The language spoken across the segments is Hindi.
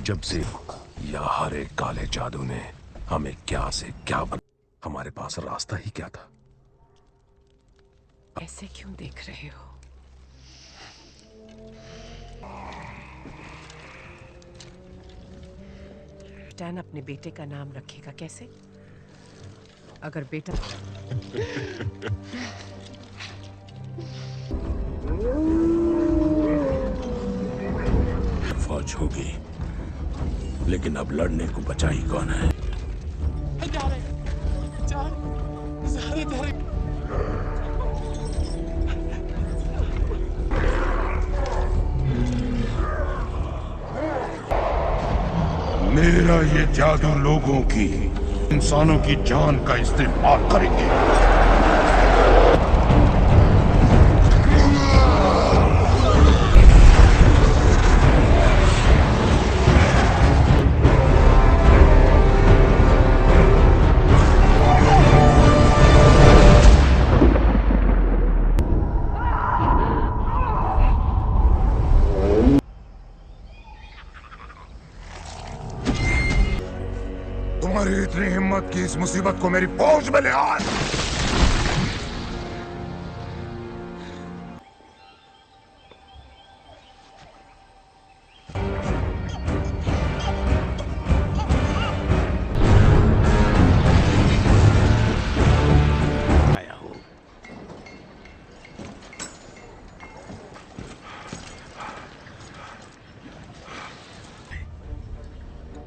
जब से या हर एक काले जादू ने हमें क्या से क्या बना, हमारे पास रास्ता ही क्या था। ऐसे क्यों देख रहे हो? डैन अपने बेटे का नाम रखेगा कैसे? अगर बेटा फौज होगी, लेकिन अब लड़ने को बचा ही कौन है? मेरा ये जादू लोगों की, इंसानों की जान का इस्तेमाल करेंगे। तुम्हारी इतनी हिम्मत की इस मुसीबत को मेरी फौज में ले आए।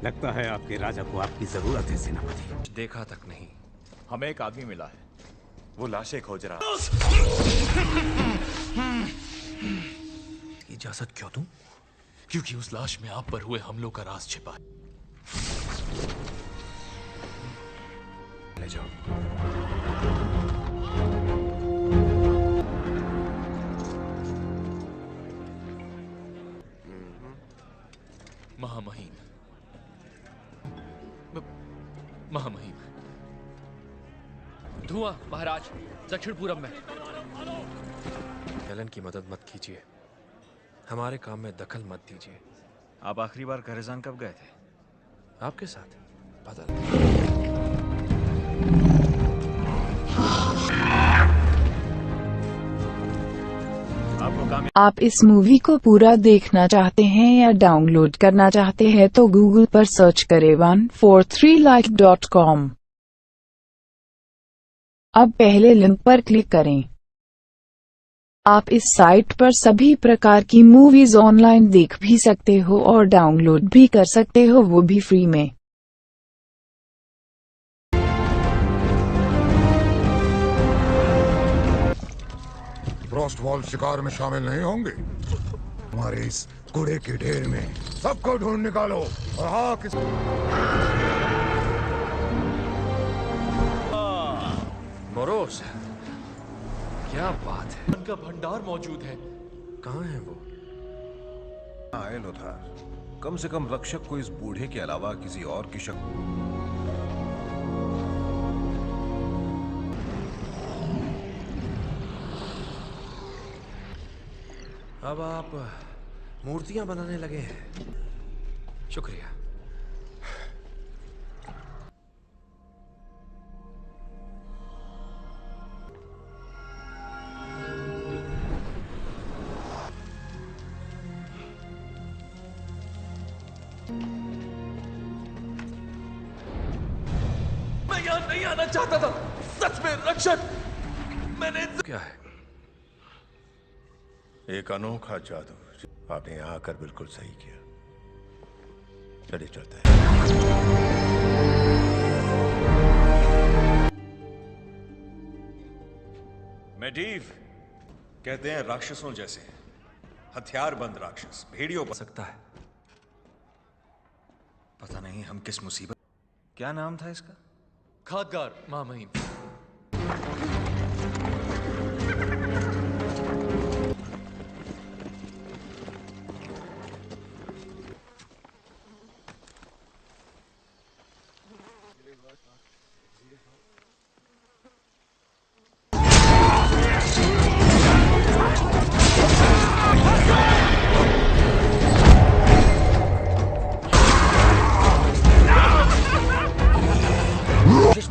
लगता है आपके राजा को आपकी जरूरत है सेनापति। देखा तक नहीं, हमें एक आदमी मिला है, वो लाशें खोज रहा है। इजाजत क्यों दूं? क्योंकि उस लाश में आप पर हुए हमलों का राज छिपा है। ले जाओ। महामहिम, महामहिम। धुआं महाराज, दक्षिण पूरब में। एलन की मदद मत कीजिए, हमारे काम में दखल मत दीजिए। आप आखिरी बार खरेजान कब गए थे? आपके साथ पता नहीं। आप इस मूवी को पूरा देखना चाहते हैं या डाउनलोड करना चाहते हैं तो गूगल पर सर्च करें 143like.com। अब पहले लिंक पर क्लिक करें। आप इस साइट पर सभी प्रकार की मूवीज ऑनलाइन देख भी सकते हो और डाउनलोड भी कर सकते हो, वो भी फ्री में। फ्रॉस्टवॉल शिकार में शामिल नहीं होंगे। हमारे इस कूड़े के ढेर में सबको ढूंढ निकालो। और हाँ, मोरोस, क्या बात है। उनका भंडार मौजूद है। कहाँ है वो? आए लोथार, कम से कम रक्षक को इस बूढ़े के अलावा किसी और की शक। अब आप मूर्तियां बनाने लगे हैं। शुक्रिया। मैं यहाँ नहीं आना चाहता था, सच में रक्षक। मैंने क्या है? एक अनोखा जादू। आपने यहाँ आकर बिल्कुल सही किया। चलिए चलते हैं। मेडीव कहते हैं राक्षसों जैसे, हथियार बंद राक्षस, भेड़ियों पर सकता है। पता नहीं हम किस मुसीबत। क्या नाम था इसका? खादगार महामहिम।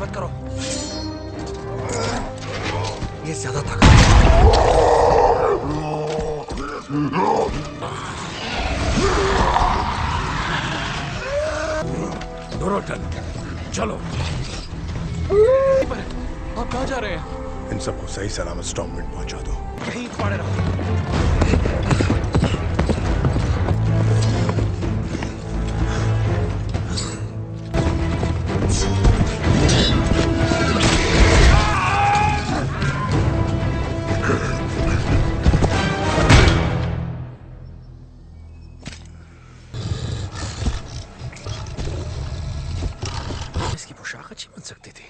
मत करो। ये ज्यादा ताकत है। डोरोटन, चलो। आप कहाँ जा रहे हैं? इन सबको सही सलामत स्टॉर्मविंड पहुंचा दो। यहीं पड़े रहो। इसकी पोशाक अच्छी बन सकती थी।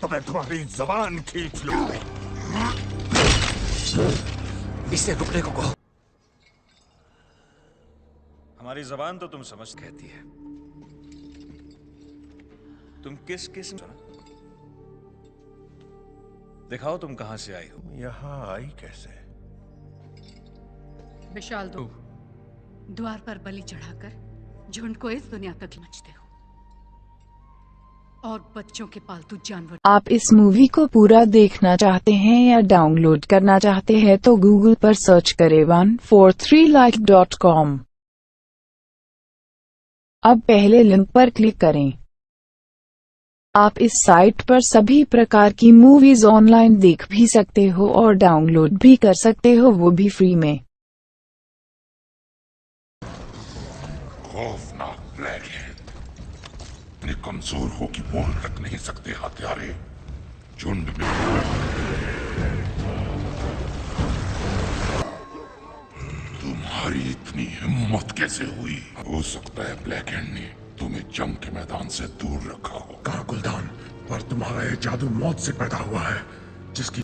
तो मैं तुम्हारी जबान खींच लूं। इसे रुकने को कहो। हमारी जबान तो तुम समझ कहती है। तुम किस किस्म सुना? दिखाओ तुम कहां से आई हो। यहाँ आई कैसे? विशाल दो द्वार पर बलि चढ़ाकर झुंड को इस दुनिया तक मचते हो और बच्चों के पालतू जानवर। आप इस मूवी को पूरा देखना चाहते हैं या डाउनलोड करना चाहते हैं तो गूगल पर सर्च करें 143like.com। अब पहले लिंक पर क्लिक करें। आप इस साइट पर सभी प्रकार की मूवीज ऑनलाइन देख भी सकते हो और डाउनलोड भी कर सकते हो, वो भी फ्री में। खौफनाक ब्लैक है। इतने कमजोर हो कि बोल तक नहीं सकते हत्यारे। झुंड में तुम्हारी इतनी हिम्मत कैसे हुई? हो सकता है ब्लैक हैंड ने तुम्हें जंग के मैदान से दूर रखा हो। कहा गुलदान, पर तुम्हारा ये जादू मौत से पैदा हुआ है, जिसकी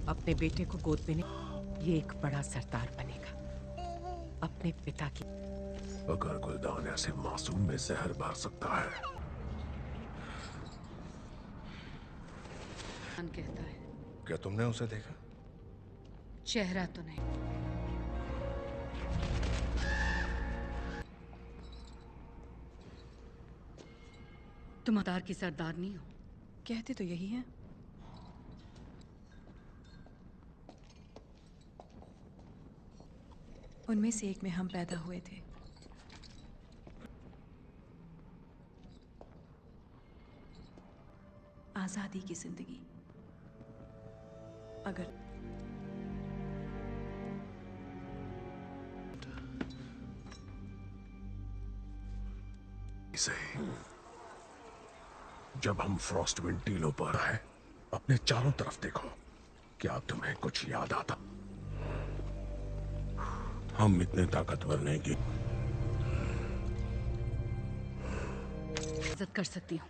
अपने बेटे को गोद में ये एक बड़ा सरदार बनेगा अपने पिता की। अगर गुलदान ऐसे मासूम में जहर भर सकता है। कहता है क्या तुमने उसे देखा? चेहरा तो नहीं। तुम अवतार की सरदारनी हो। कहते तो यही है। उनमें से एक में हम पैदा हुए थे। आजादी की जिंदगी। अगर सही। जब हम फ्रॉस्टविंड टीलों पर आए, अपने चारों तरफ देखो। क्या तुम्हें कुछ याद आता? हम इतने ताकतवर नहीं कि इज्जत कर सकती हूँ।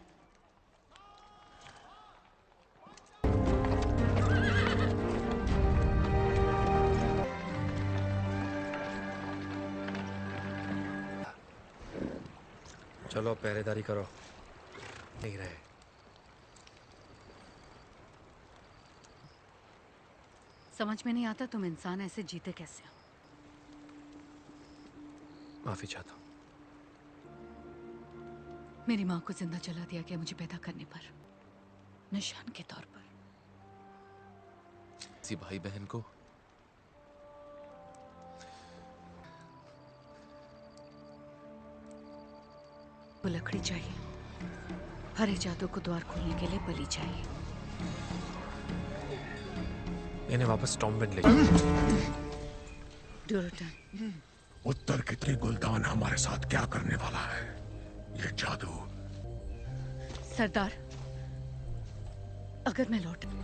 चलो पहरेदारी करो। नहीं रहे। समझ में नहीं आता तुम इंसान ऐसे जीते कैसे हो। माफी चाहता हूँ। मेरी माँ को जिंदा जला दिया गया मुझे पैदा करने पर, निशान के तौर पर। किसी भाई बहन को वो लकड़ी चाहिए। हरे जादू को द्वार खोलने के लिए बलि चाहिए। इन्हें वापस टॉमविंड ले डोरोटन, उत्तर कितनी गुलदान हमारे साथ क्या करने वाला है? ये जादू। सरदार, अगर मैं लौट हैं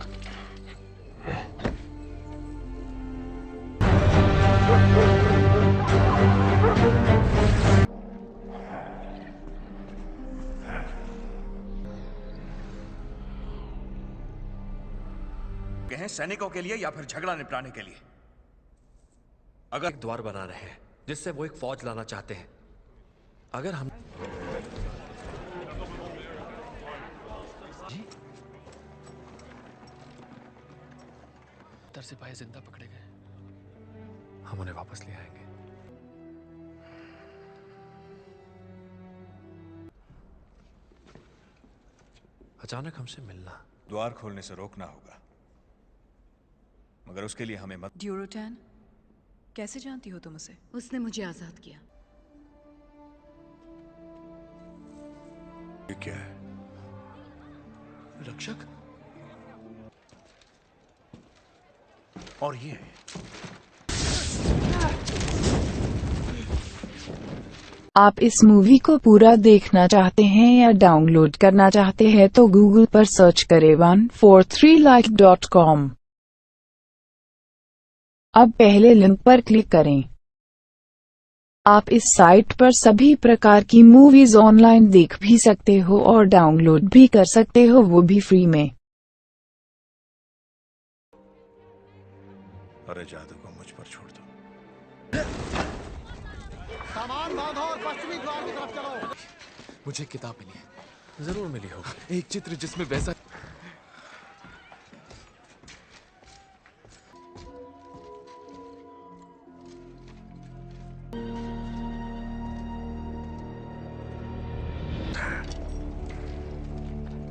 सैनिकों के लिए या फिर झगड़ा निपटाने के लिए? अगर एक द्वार बना रहे हैं जिससे वो एक फौज लाना चाहते हैं, अगर हम तर सिपाही जिंदा पकड़े गए। हम उन्हें वापस ले आएंगे। अचानक हमसे मिलना। द्वार खोलने से रोकना होगा, मगर उसके लिए हमें मत। ड्यूरोटैन, कैसे जानती हो तुम उसे? उसने मुझे आजाद किया। ये क्या है? रक्षक? और ये आप इस मूवी को पूरा देखना चाहते हैं या डाउनलोड करना चाहते हैं तो गूगल पर सर्च करें 143like.com। अब पहले लिंक पर क्लिक करें। आप इस साइट पर सभी प्रकार की मूवीज ऑनलाइन देख भी सकते हो और डाउनलोड भी कर सकते हो, वो भी फ्री में। अरे जादू को मुझ पर छोड़ दो। सामान बांधो और पश्चिमी द्वार की तरफ चलो। मुझे किताब मिली है। जरूर मिली होगी। एक चित्र जिसमें वैसा।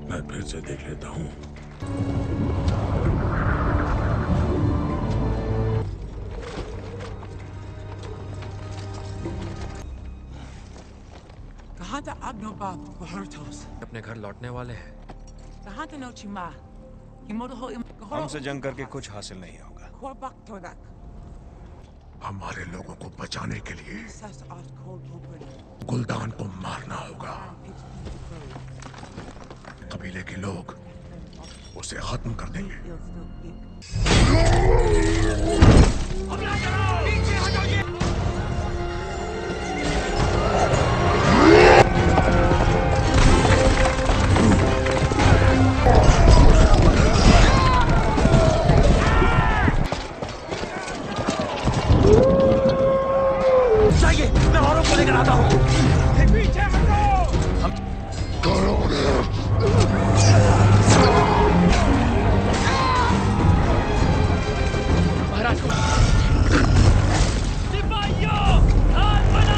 मैं फिर से देख लेता हूँ। अपने घर लौटने वाले हैं। हमसे जंग करके कुछ हासिल नहीं होगा। हमारे लोगों को बचाने के लिए गुलदान को मारना होगा। कबीले के लोग उसे खत्म कर देंगे। मैं औरों को लेकर आता हूँ। पीछे हटो। महाराज को सिपाहियों, हाथ बना।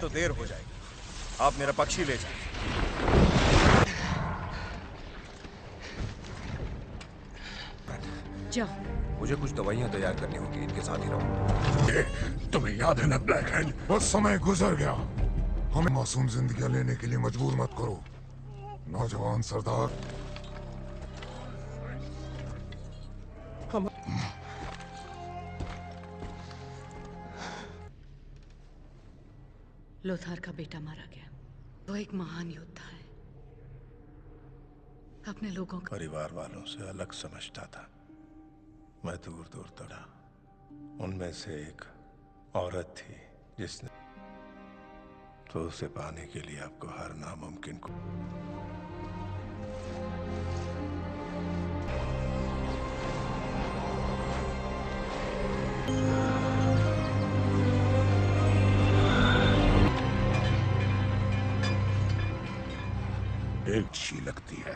तो देर हो जाएगी। आप मेरा पक्षी ले जाएं। जाओ। मुझे कुछ दवाइयां तैयार करनी होगी, इनके साथ ही रहो। तुम्हें याद है ना ब्लैक हैंड? बस समय गुजर गया। हमें मासूम जिंदगियां लेने के लिए मजबूर मत करो। नौजवान सरदार, लोथार का बेटा मारा गया। वो एक महान योद्धा है। अपने लोगों का परिवार वालों से अलग समझता था। मैं दूर दूर दौड़ा। उनमें से एक औरत थी जिसने तो उसे पाने के लिए आपको हर नामुमकिन को एक अच्छी लगती है।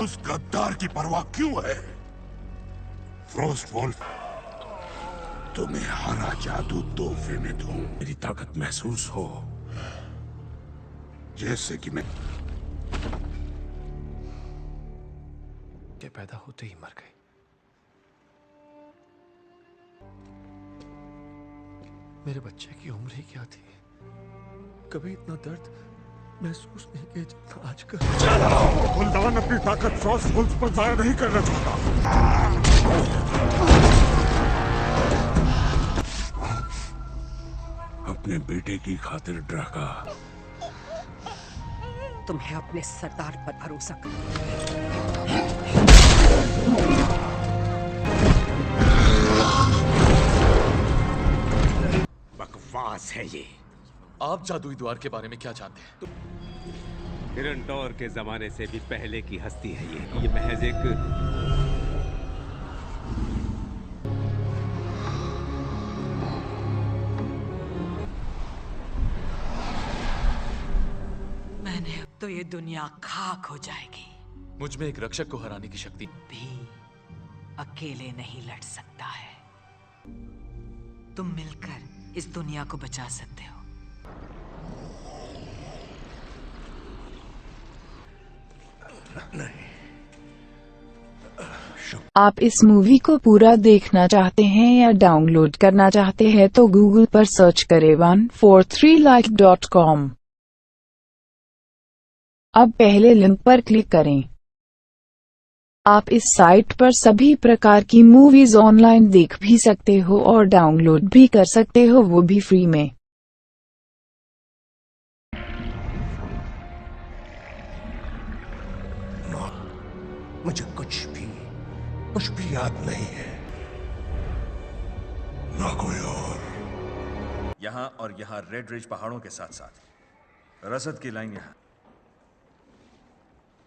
उस गद्दार की परवाह क्यों है? फ्रोस्ट वुल्फ, तुम्हें हरा जादू तोहफे में दूं। मेरी ताकत महसूस हो, जैसे कि मैं के पैदा होते ही मर गई। मेरे बच्चे की उम्र ही क्या थी? कभी इतना दर्द महसूस नहीं किया जितना आजकल। गुलदान अपनी ताकत फ्रॉस्ट वुल्फ पर जाया नहीं करना चाहता। अपने बेटे की खातिर ड्राका, तुम्हें अपने सरदार पर भरोसा कर। बकवास है ये। आप जादुई द्वार के बारे में क्या जानते हैं? हिरनटौर के जमाने से भी पहले की हस्ती है ये महज एक मैंने तो ये दुनिया खाक हो जाएगी। मुझ में एक रक्षक को हराने की शक्ति भी अकेले नहीं लड़ सकता है। तुम मिलकर इस दुनिया को बचा सकते हो। नहीं। आप इस मूवी को पूरा देखना चाहते हैं या डाउनलोड करना चाहते हैं तो गूगल पर सर्च करें 143like.com। अब पहले लिंक पर क्लिक करें। आप इस साइट पर सभी प्रकार की मूवीज ऑनलाइन देख भी सकते हो और डाउनलोड भी कर सकते हो, वो भी फ्री में। मुझे कुछ भी याद नहीं है, ना कोई और। यहाँ और यहाँ रेड रिज पहाड़ों के साथ साथ रसद की लाइन यहाँ।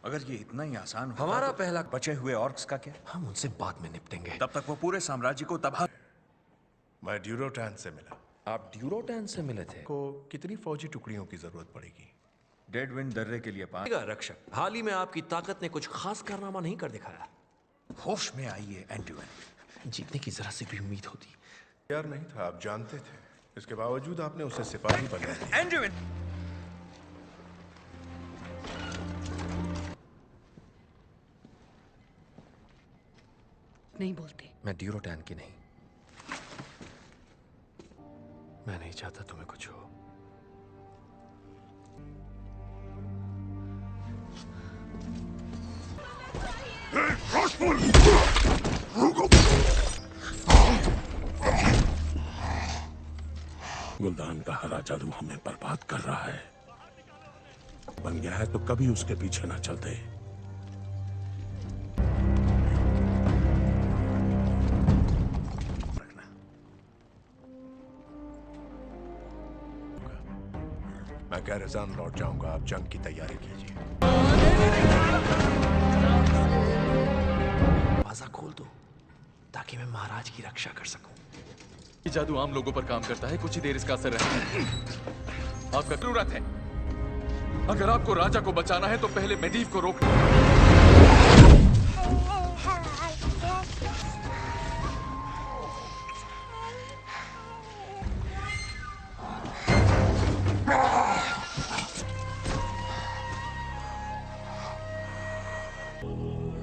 अगर ये इतना ही आसान हो, हमारा पहला बचे हुए ऑर्क्स का क्या? हम उनसे बाद में निपटेंगे। तब तक वो पूरे साम्राज्य को तबाह। मैं ड्यूरोटैन से मिला। आप ड्यूरोटैन से मिले थे? को कितनी फौजी टुकड़ियों की जरूरत पड़ेगी? डेडविंड दर्रे के लिए 5। रक्षक, हाल ही में आपकी ताकत ने कुछ खास कारनामा नहीं कर दिखाया। होश में आइए एंड्यूइन। जीतने की जरा सी भी उम्मीद होती। यार नहीं था, आप जानते थे। इसके बावजूद आपने उसे सिपाही बना दिया। एंड्यूइन! नहीं बोलते। मैं ड्यूरोटैन की नहीं। मैं नहीं चाहता तुम्हें कुछ हो। गुलदान का हरा जादू हमें बर्बाद कर रहा है। बन गया है तो कभी उसके पीछे ना चलते। मैं कैरेजान लौट जाऊंगा, आप जंग की तैयारी कीजिए। दरवाजा खोल दो ताकि मैं महाराज की रक्षा कर सकूं। ये जादू आम लोगों पर काम करता है, कुछ ही देर इसका असर रहता है। आपका जरूरत है। अगर आपको राजा को बचाना है तो पहले मेडीव को रोकना।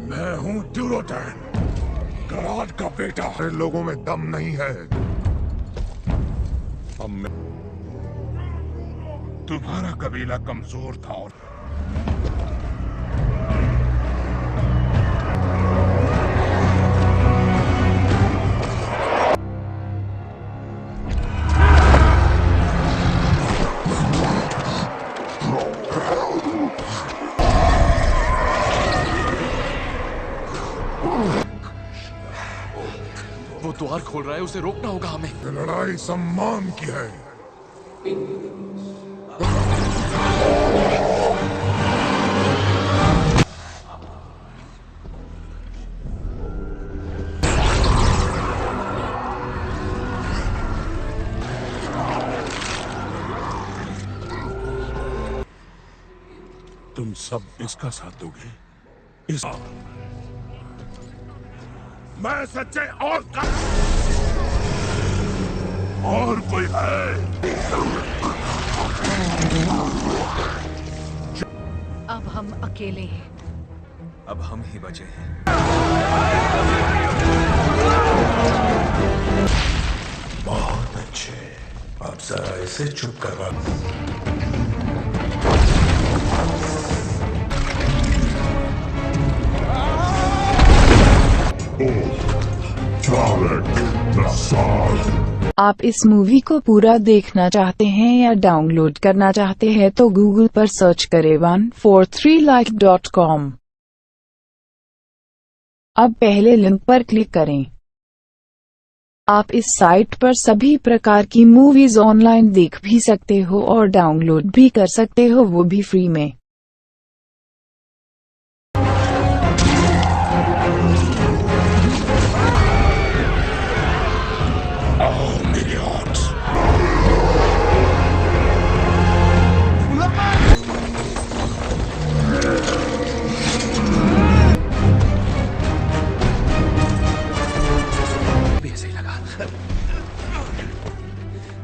मैं हूं ड्यूरोटैन, गराड का बेटा। इन लोगों में दम नहीं है। अब मैं तुम्हारा कबीला कमजोर था और वो द्वार खोल रहा है, उसे रोकना होगा हमें। ये लड़ाई सम्मान की है। तुम सब इसका साथ दोगे? इस मैं सच्चे और कोई है? अब हम अकेले हैं। अब हम ही बचे हैं। बहुत अच्छे। आप जरा इसे चुप करवा। आप इस मूवी को पूरा देखना चाहते हैं या डाउनलोड करना चाहते हैं तो गूगल पर सर्च करें 143like.com। अब पहले लिंक पर क्लिक करें। आप इस साइट पर सभी प्रकार की मूवीज ऑनलाइन देख भी सकते हो और डाउनलोड भी कर सकते हो, वो भी फ्री में।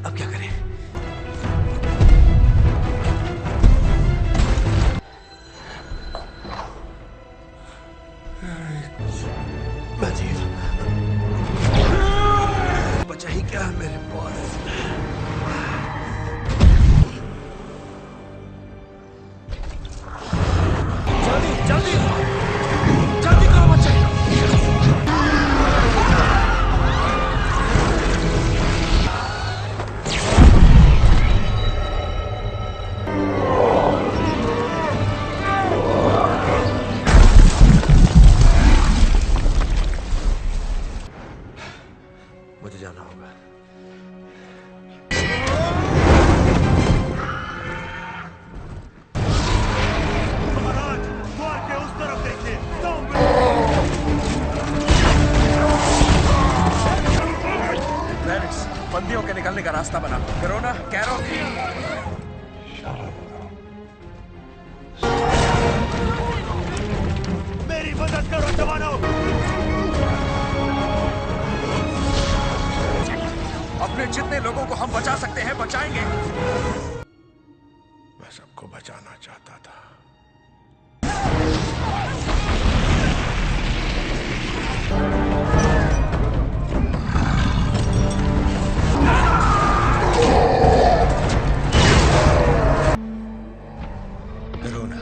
अब क्या करें? बचा ही क्या मेरे पास? जल्दी जल्दी जल्दी करो बच्चे। मुझे जाना होगा। महाराज, द्वार के उस तरफ देखिए। बंदियों के निकलने का रास्ता बना। करोना, कैरो। मेरी मदद करो जवानों। अपने जितने लोगों को हम बचा सकते हैं बचाएंगे। मैं सबको बचाना चाहता था। करोना,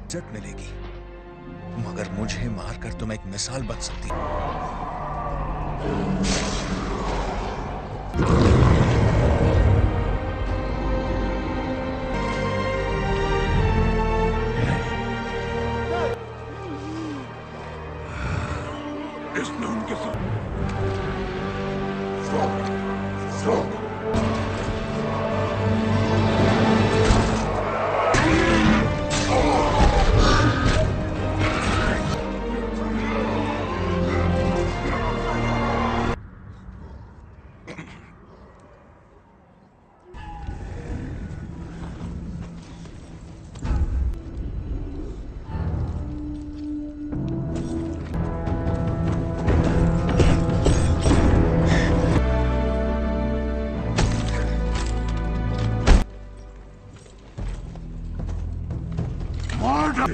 इज्जत मिलेगी मगर मुझे मारकर तुम एक मिसाल बन सकती हो। इसने उनके साथ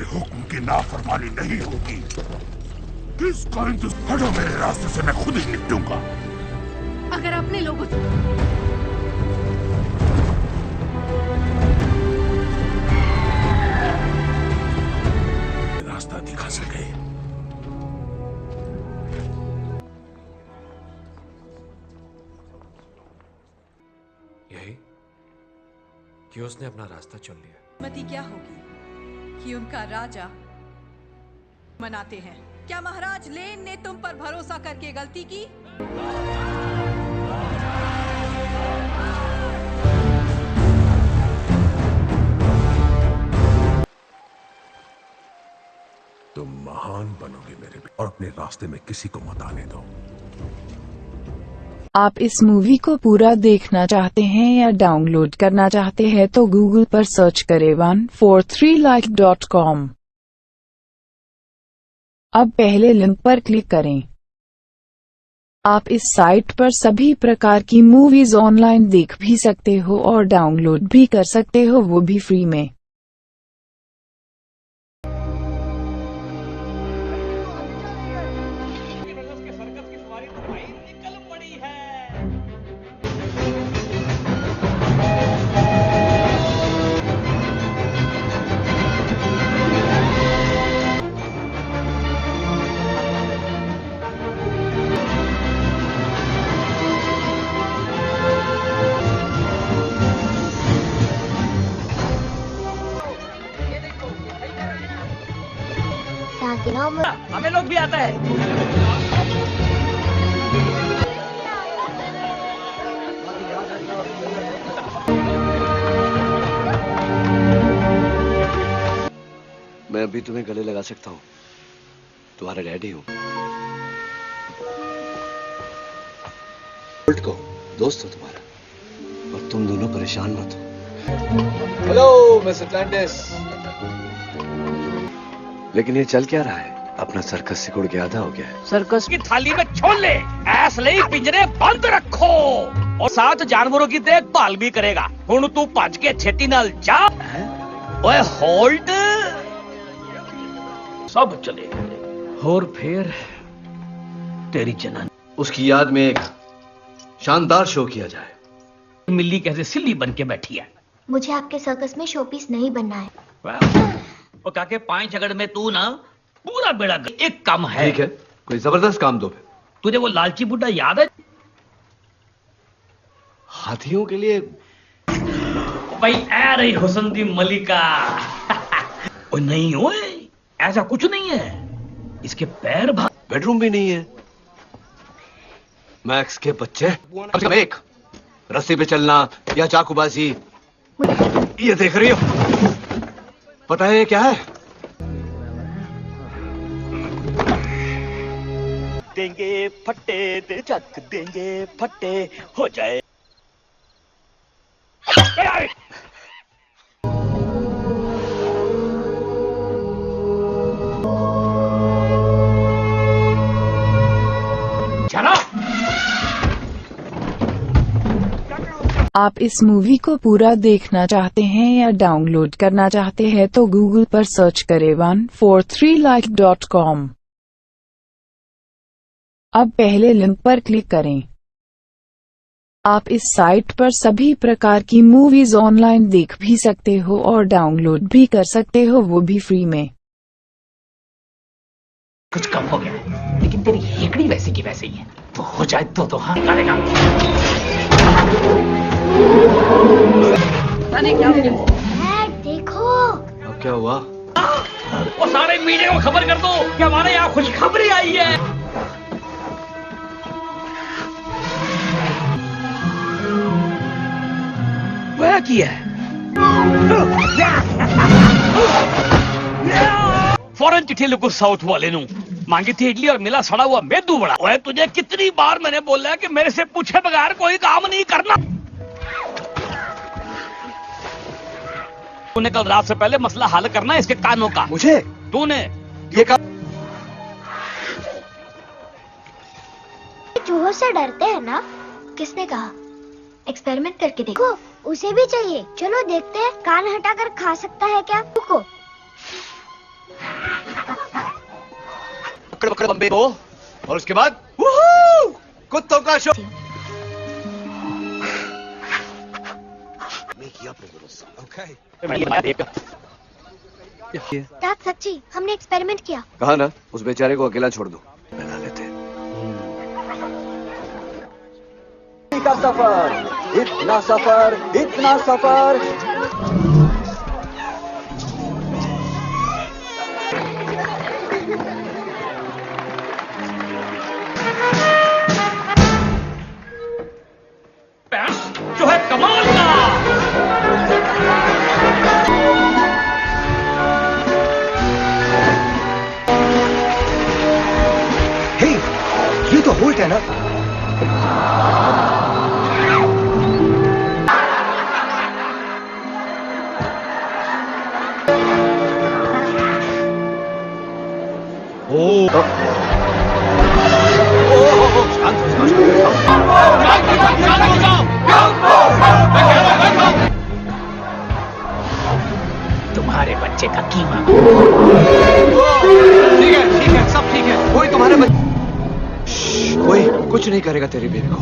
हुक्म की नाफरमानी नहीं होगी। किसका इंतजार? हटो मेरे रास्ते से, मैं खुद ही निपटूंगा। अगर अपने लोगों रास्ता दिखा सके। यही कि उसने अपना रास्ता चुन लिया। मती क्या होगी कि उनका राजा मनाते हैं। क्या महाराज लेन ने तुम पर भरोसा करके गलती की? तुम महान बनोगे मेरे बेटे, और अपने रास्ते में किसी को मत आने दो। आप इस मूवी को पूरा देखना चाहते हैं या डाउनलोड करना चाहते हैं तो गूगल पर सर्च करें 143like.com। अब पहले लिंक पर क्लिक करें। आप इस साइट पर सभी प्रकार की मूवीज ऑनलाइन देख भी सकते हो और डाउनलोड भी कर सकते हो, वो भी फ्री में। डायलॉग भी आता है। मैं अभी तुम्हें गले लगा सकता हूँ, तुम्हारा डैडी हूँ। को दोस्त हो तुम्हारा, और तुम दोनों परेशान मत हो। Hello miss Atlantis. लेकिन ये चल क्या रहा है? अपना सर्कस सिकुड़ के आधा हो गया है। सर्कस की थाली में छोले, ऐसे पिंजरे बंद रखो और 7 जानवरों की देखभाल भी करेगा। हुण तू भज के छेती नाल जा। ओए होल्ड, सब चले गए और फिर तेरी जनानी। उसकी याद में एक शानदार शो किया जाए। मिल्ली कैसे सिल्ली बन के बैठी है। मुझे आपके सर्कस में शोपीस नहीं बनना है। और काके 5 झगड़ में तू ना पूरा बेड़ा एक काम है। ठीक है, कोई जबरदस्त काम दो। तुझे वो लालची बुड्ढा याद है? हाथियों के लिए भाई ऐ रही हुस्न दी मलिका। ओ नहीं ओए, ऐसा कुछ नहीं है। इसके पैर बेडरूम भी नहीं है। मैक्स के बच्चे एक रस्सी पे चलना या चाकूबाजी, ये देख रही हो? पता है ये क्या है? देंगे फट्टे दे चक देंगे फट्टे हो जाए। चलो। आप इस मूवी को पूरा देखना चाहते हैं या डाउनलोड करना चाहते हैं तो गूगल पर सर्च करें 143like.com। अब पहले लिंक पर क्लिक करें। आप इस साइट पर सभी प्रकार की मूवीज ऑनलाइन देख भी सकते हो और डाउनलोड भी कर सकते हो, वो भी फ्री में। कुछ कम हो गया, लेकिन तेरी हेकड़ी वैसी की वैसी ही है। तो हो जाए तो हाँ करेगा। क्या देखो। अब क्या हुआ? वो सारे मीडिया को खबर कर दो कि हमारे यहाँ खुशखबरी आई है। वह किया फौरन चिट्ठी लिखो साउथ वाले नू। मांगी थी इडली और मिला सड़ा हुआ मेदू बड़ा। ओए तुझे कितनी बार मैंने बोला है कि मेरे से पूछे बगैर कोई काम नहीं करना। तूने कल रात से पहले मसला हल करना है इसके कानों का। मुझे? तूने ये काम चूहों से डरते हैं ना? किसने कहा? एक्सपेरिमेंट करके देखो। उसे भी चाहिए। चलो देखते हैं कान हटाकर खा सकता है क्या? रुको। पकड़ पकड़ बम्बे को, और उसके बाद कुत्तों का शो। रात सच्ची, हमने एक्सपेरिमेंट किया। कहा ना, उस बेचारे को अकेला छोड़ दो, बना लेते। का सफर, इतना सफर, इतना सफर। जो है कमाल का। हे, ये तो होल्ट है ना? तुम्हारे बच्चे का कीमा। ठीक है, सब ठीक है। कोई तुम्हारे कोई कुछ नहीं करेगा तेरी बेबी को।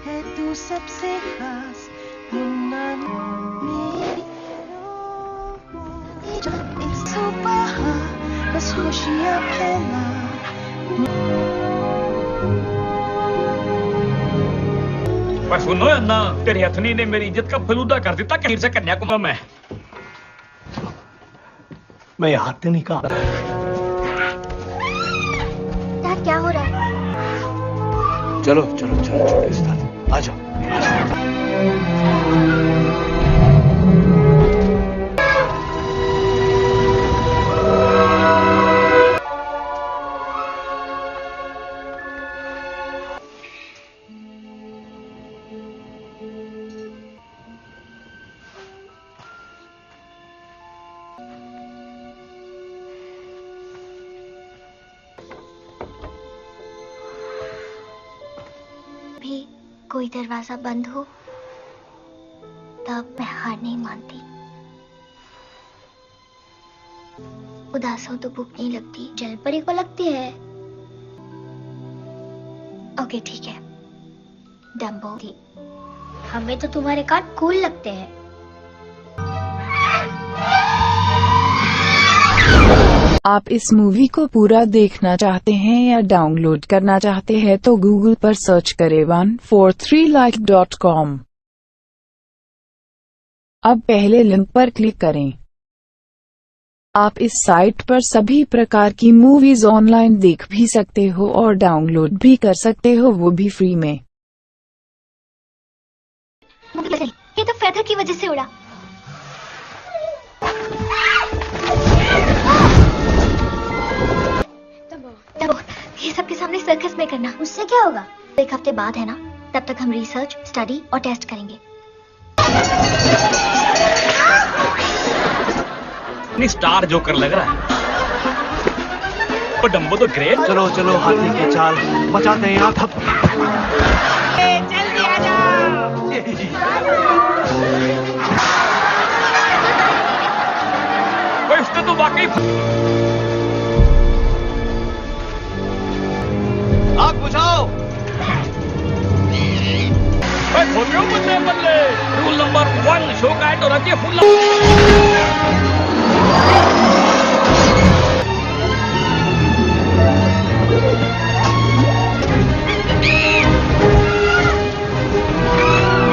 है सबसे खास मुन्ना मेरी एक सुबह बस खुशियाँ फैला पर सुनो अन्ना, तेरी हथनी ने मेरी इज्जत का फलूदा कर दिता। कहीं से कन्याकुमारी में मैं हाथ नहीं कहा। यार क्या हो रहा है? चलो चलो चलो छोटे उस्ताद, आ जाओ। भी कोई दरवाजा बंद हो तब मैं हार नहीं मानती। उदास हो तो भूख नहीं लगती, जल परी को लगती है। ओके ठीक है डम्बो, हमें तो तुम्हारे कान कूल लगते हैं। आप इस मूवी को पूरा देखना चाहते हैं या डाउनलोड करना चाहते हैं तो गूगल पर सर्च करें 143like.com। अब पहले लिंक पर क्लिक करें। आप इस साइट पर सभी प्रकार की मूवीज ऑनलाइन देख भी सकते हो और डाउनलोड भी कर सकते हो, वो भी फ्री में। ये तो फेदर की वजह से उड़ा। ये सबके सामने सर्कस में करना, उससे क्या होगा? 1 हफ्ते बाद है ना, तब तक हम रिसर्च, स्टडी और टेस्ट करेंगे। स्टार जोकर लग रहा है। वो डम्बो तो ग्रेट। चलो चलो हाथी की चाल बचाते हैं आप। जल्दी आ जाओ। इसने तो वाकई आग बुझाओ। बल्ले बल्ले, रूल नंबर 1 शो का तो रखिए फुल।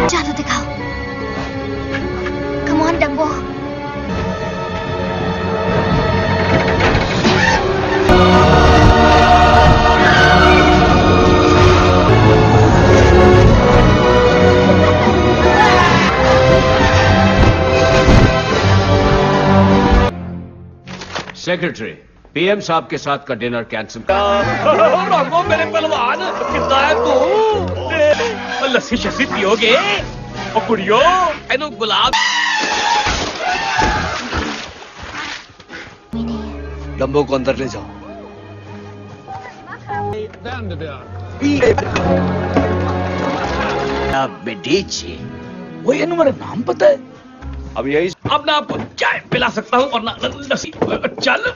जादू दिखाओ। Come on Dumbo. Secretary, PM साहब के साथ का डिनर कैंसिल। रंगो मेरे पहलवान, कितना है तू? लस्सी शस्सी पियोगे? ओ कुड़ियो, एनो गुलाब। डम्बो को अंदर ले जाओ। बेडीची, वो ये मेरा नाम पता है? अब यही, अब ना आपको चाय पिला सकता हूँ और ना लस्सी। चल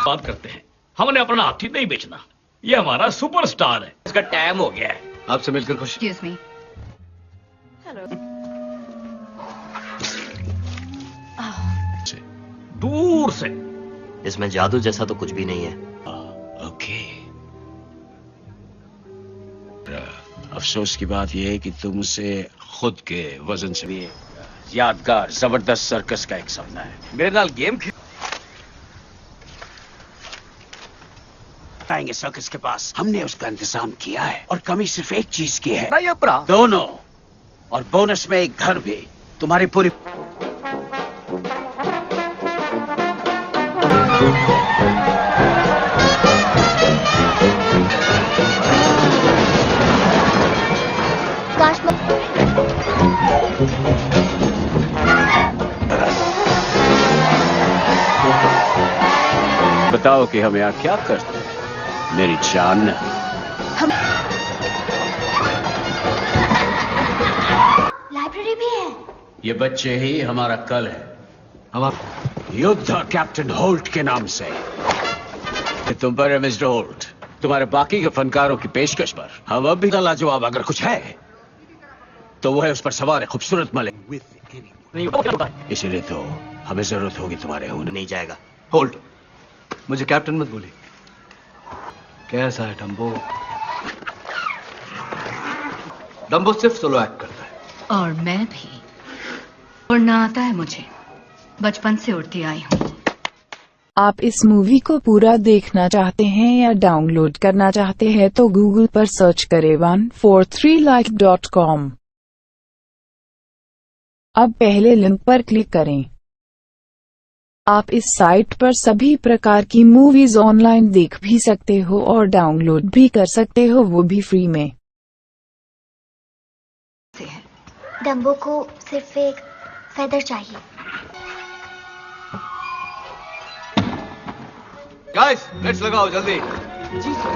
बात करते हैं। हमने अपना हाथी नहीं बेचना, ये हमारा सुपरस्टार है, इसका टाइम हो गया है। आपसे मिलकर खुश। Excuse me. हेलो। दूर से। इसमें जादू जैसा तो कुछ भी नहीं है। ओके। अफसोस की बात यह है कि तुम उसे खुद के वजन से भी यादगार जबरदस्त सर्कस का एक सपना है। मेरे नाल गेम आएंगे सर्कस के पास। हमने उसका इंतजाम किया है और कमी सिर्फ एक चीज की है, दोनों, और बोनस में एक घर भी। तुम्हारी पूरी काश बताओ कि हम यहाँ क्या करते हैं मेरी जान। हम लाइब्रेरी भी है। ये बच्चे ही हमारा कल है। हम योद्धा कैप्टन होल्ट के नाम से। तुम पर है मिस्टर होल्ट, तुम्हारे बाकी के फनकारों की पेशकश पर हम अब भी लाजवाब अगर कुछ है तो वो है उस पर सवार है, खूबसूरत मलिक। इसीलिए तो हमें जरूरत होगी तुम्हारे होने। नहीं जाएगा। होल्ड, मुझे कैप्टन मत बोलिए। कैसा है डम्बो? डम्बो सिर्फ सोलो एक्ट करता है। और मैं भी उड़ना आता है मुझे, बचपन से उड़ती आई हूँ। आप इस मूवी को पूरा देखना चाहते हैं या डाउनलोड करना चाहते हैं तो गूगल पर सर्च करें 143like.com। अब पहले लिंक पर क्लिक करें। आप इस साइट पर सभी प्रकार की मूवीज ऑनलाइन देख भी सकते हो और डाउनलोड भी कर सकते हो, वो भी फ्री में। डम्बो को सिर्फ एक फेदर चाहिए। गाइस, लेट्स लगाओ जल्दी। जी सर।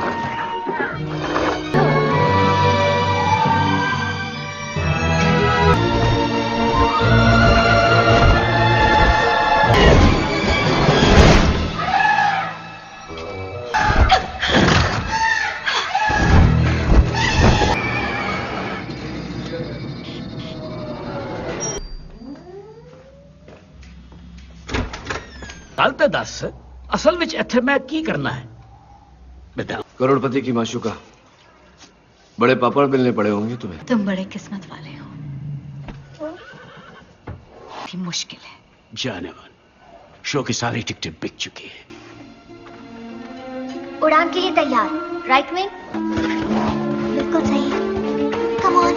गलत दस असल विच इत्थे मैं की करना है? बताओ। करोड़पति की माशूका, बड़े पापड़ मिलने पड़े होंगे तुम्हें। तुम बड़े किस्मत वाले हो। भी मुश्किल है। जाने मन, शो की सारी टिकटें बिक चुकी है। उड़ान के लिए तैयार, राइट विंग? बिल्कुल सही। Come on.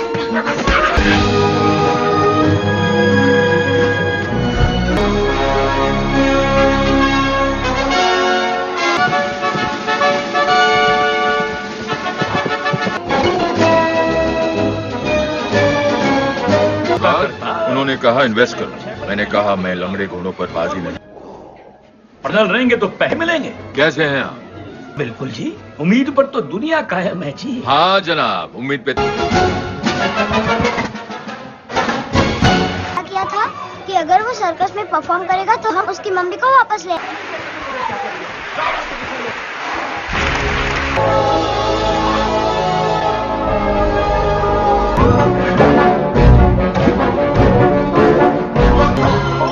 उन्होंने कहा इन्वेस्ट करो, मैंने कहा मैं लंगड़े घोड़ों पर बाजी नहीं। पढ़ल रहेंगे तो पैसे मिलेंगे। कैसे हैं आप? बिल्कुल जी, उम्मीद पर तो दुनिया कायम है जी। हाँ जनाब, उम्मीद पे। किया था कि अगर वो सर्कस में परफॉर्म करेगा तो हम उसकी मम्मी को वापस ले।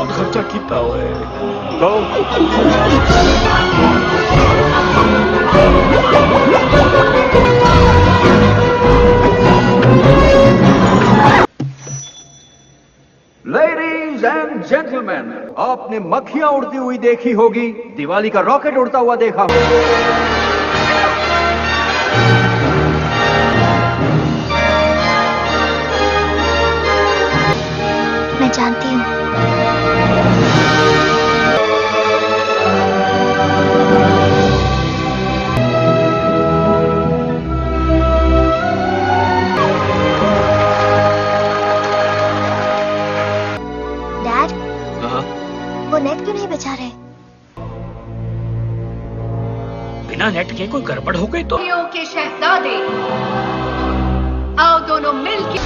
खर्चा कितना है? लेडीज एंड जेंटलमैन, आपने मक्खियां उड़ती हुई देखी होगी, दिवाली का रॉकेट उड़ता हुआ देखा होगा। मैं जानती हूँ। डैड, वो नेट क्यों नहीं बचा रहे? बिना नेट के कोई गड़बड़ हो गई तो? के शहजादे, आओ दोनों मिलके।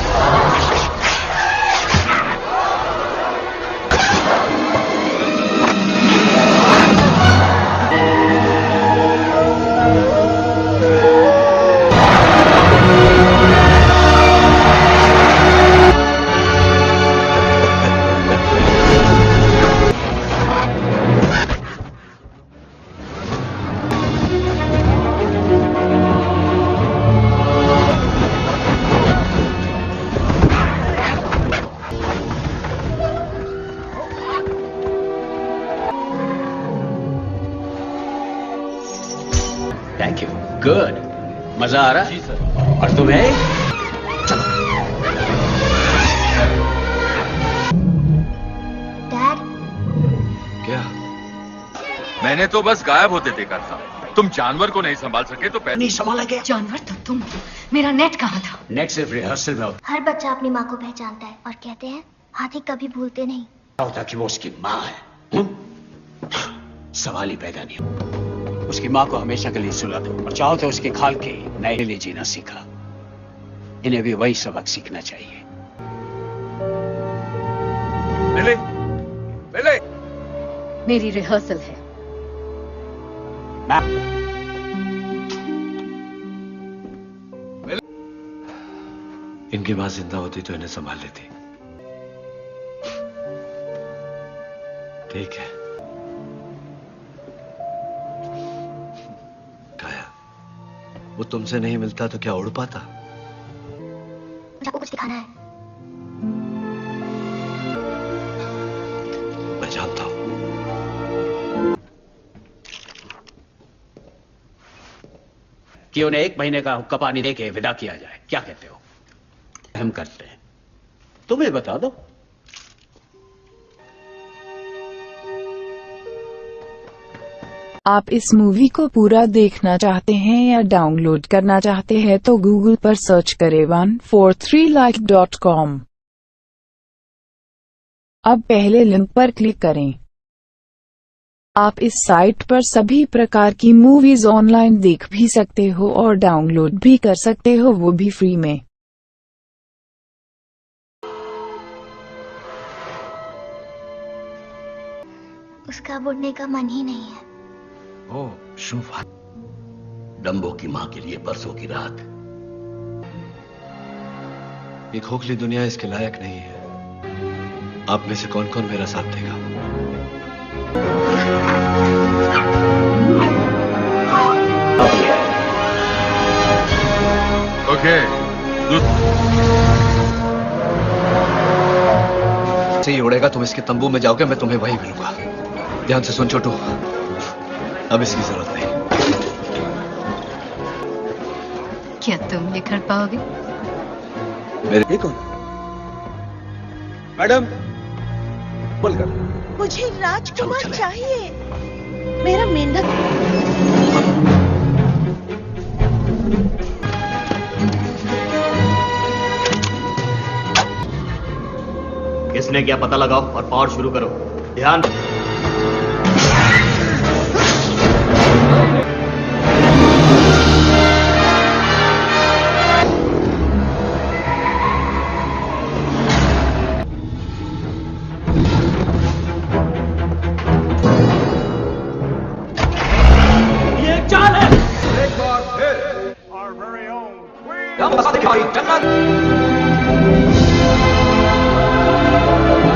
Thank you. गुड, मजा आ रहा है? जी सर। और तुम्हें? चलो। डैड, क्या? मैंने तो बस गायब होते देखा था। तुम जानवर को नहीं संभाल सके तो नहीं संभाला गया। जानवर तो तुम, मेरा नेट कहाँ था? नेट सिर्फ रिहर्सल में हर बच्चा अपनी माँ को पहचानता है और कहते हैं हाथी कभी भूलते नहीं। होता कि वो उसकी माँ है। सवाल ही पैदा नहीं हो। उसकी माँ को हमेशा के लिए सुला दो और चाहो तो उसके खाल के नए लिए जीना सीखा। इन्हें भी वही सबक सीखना चाहिए। ले, ले। मेरी रिहर्सल है। इनकी मां जिंदा होती तो इन्हें संभाल लेती। ठीक है। काया, वो तुमसे नहीं मिलता तो क्या उड़ पाता? मुझे आपको कुछ दिखाना है। मैं जानता हूं। कि उन्हें 1 महीने का हुक्का पानी देके विदा किया जाए, क्या कहते हो? हम करते हैं, तुम्हें बता दो। आप इस मूवी को पूरा देखना चाहते हैं या डाउनलोड करना चाहते हैं तो गूगल पर सर्च करें 143like.com। अब पहले लिंक पर क्लिक करें। आप इस साइट पर सभी प्रकार की मूवीज ऑनलाइन देख भी सकते हो और डाउनलोड भी कर सकते हो, वो भी फ्री में। उसका बुढ़ने का मन ही नहीं है। ओह शुभ। डम्बो की मां के लिए परसों की रात। ये खोखली दुनिया इसके लायक नहीं है। आप में से कौन कौन मेरा साथ देगा? ओके। से ही उड़ेगा, तुम इसके तंबू में जाओगे, मैं तुम्हें वहीं मिलूंगा। ध्यान से सुन छोटू, अब इसकी जरूरत नहीं। क्या तुम ये कर पाओगे? मेरे कौन? मैडम, बोलकर। मुझे राजकुमार चाहिए। मेरा मेंढक। किसने क्या पता लगाओ और पावर शुरू करो। ध्यान।